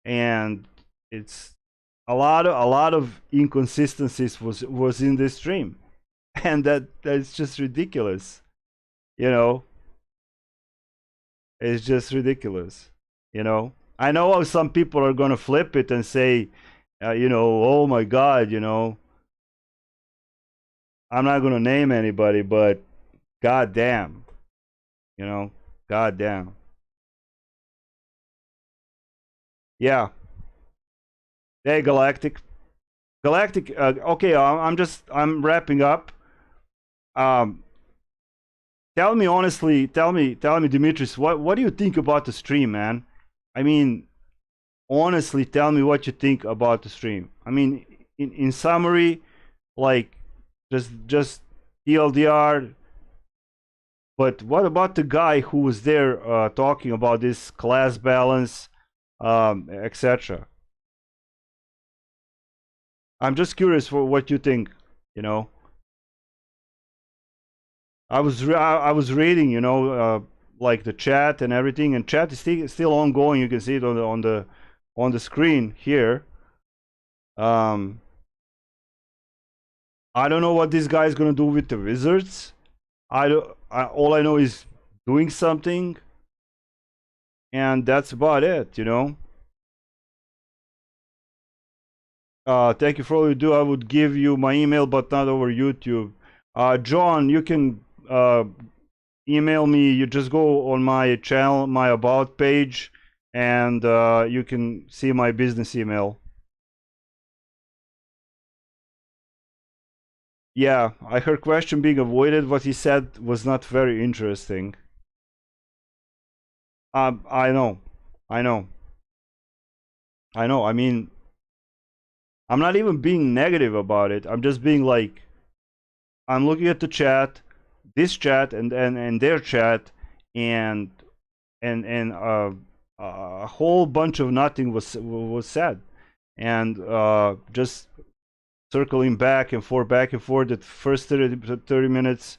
and it's a lot of inconsistencies was in this stream, and that's just ridiculous. You know, it's just ridiculous. I know how some people are gonna flip it and say, oh my God, I'm not gonna name anybody, but god damn, god damn. Yeah. Hey, Galactic. Okay, I'm wrapping up. Um, tell me honestly, tell me, Dimitris, what do you think about the stream, man? I mean, honestly, tell me what you think about the stream. I mean, in summary, like, just TLDR. But what about the guy who was there talking about this class balance, etc.? I'm just curious for what you think. You know, I was reading, like the chat and everything, and chat is still ongoing. You can see it on the screen here. I don't know what this guy is gonna do with the wizards. All I know is doing something, and that's about it. Thank you for all you do. I would give you my email, but not over YouTube. John, you can email me. You just go on my channel, my about page, and you can see my business email. Yeah, I heard question being avoided. What he said was not very interesting. I know, I know, I know. I mean, I'm not even being negative about it. I'm just being like, I'm looking at the chat, this chat, and their chat, and a whole bunch of nothing was said, and just circling back and forth, back and forth. The first 30 minutes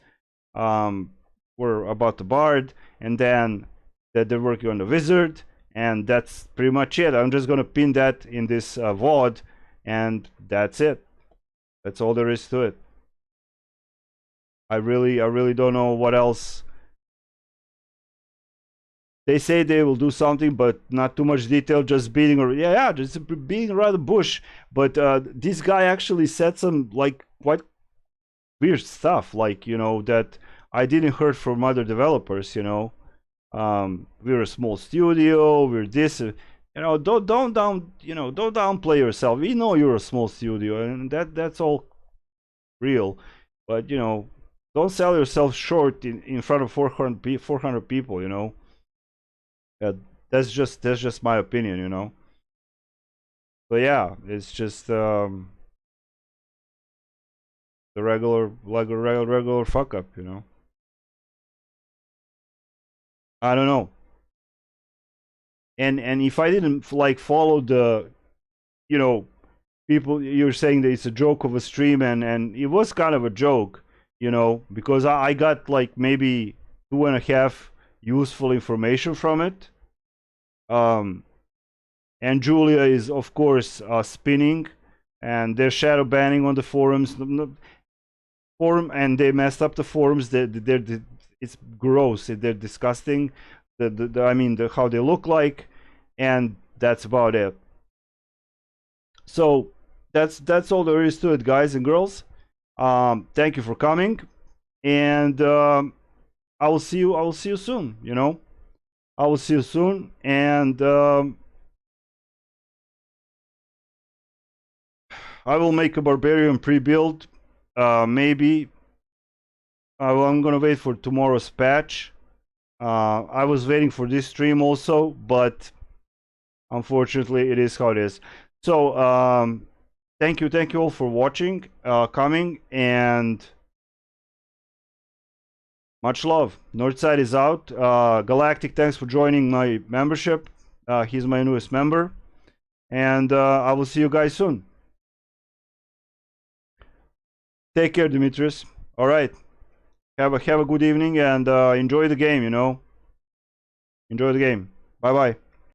were about the Bard, and then that they're working on the Wizard, and that's pretty much it. I'm just gonna pin that in this VOD, and that's it. That's all there is to it. I really don't know what else they say they will do something, but not too much detail, just beating or just beating around the bush. But this guy actually said some like quite weird stuff, like, you know, that I didn't heard from other developers. You know, we're a small studio, we're this. You know, don't downplay yourself. We know you're a small studio, and that's all real. But you know, don't sell yourself short in front of 400 people. You know. That's just my opinion, you know. But yeah, it's just the regular fuck up, you know. I don't know. And if I didn't like follow the, you know, people, you're saying that it's a joke of a stream, and it was kind of a joke, you know, because I got like maybe 2.5 useful information from it. And Julia is of course spinning, and they're shadow banning on the forums. And they messed up the forums. It's gross. They're disgusting. I mean, how they look like, and that's about it. So that's all there is to it, guys and girls. Thank you for coming, and I will see you soon. You know, I will see you soon, and I will make a barbarian pre-build. Maybe I'm gonna wait for tomorrow's patch. I was waiting for this stream also, but unfortunately it is how it is. So thank you all for watching, coming, and much love. Northside is out. Galactic, thanks for joining my membership. He's my newest member, and I will see you guys soon. Take care, Dimitris. All right. Have a good evening, and enjoy the game, you know. Enjoy the game. Bye-bye.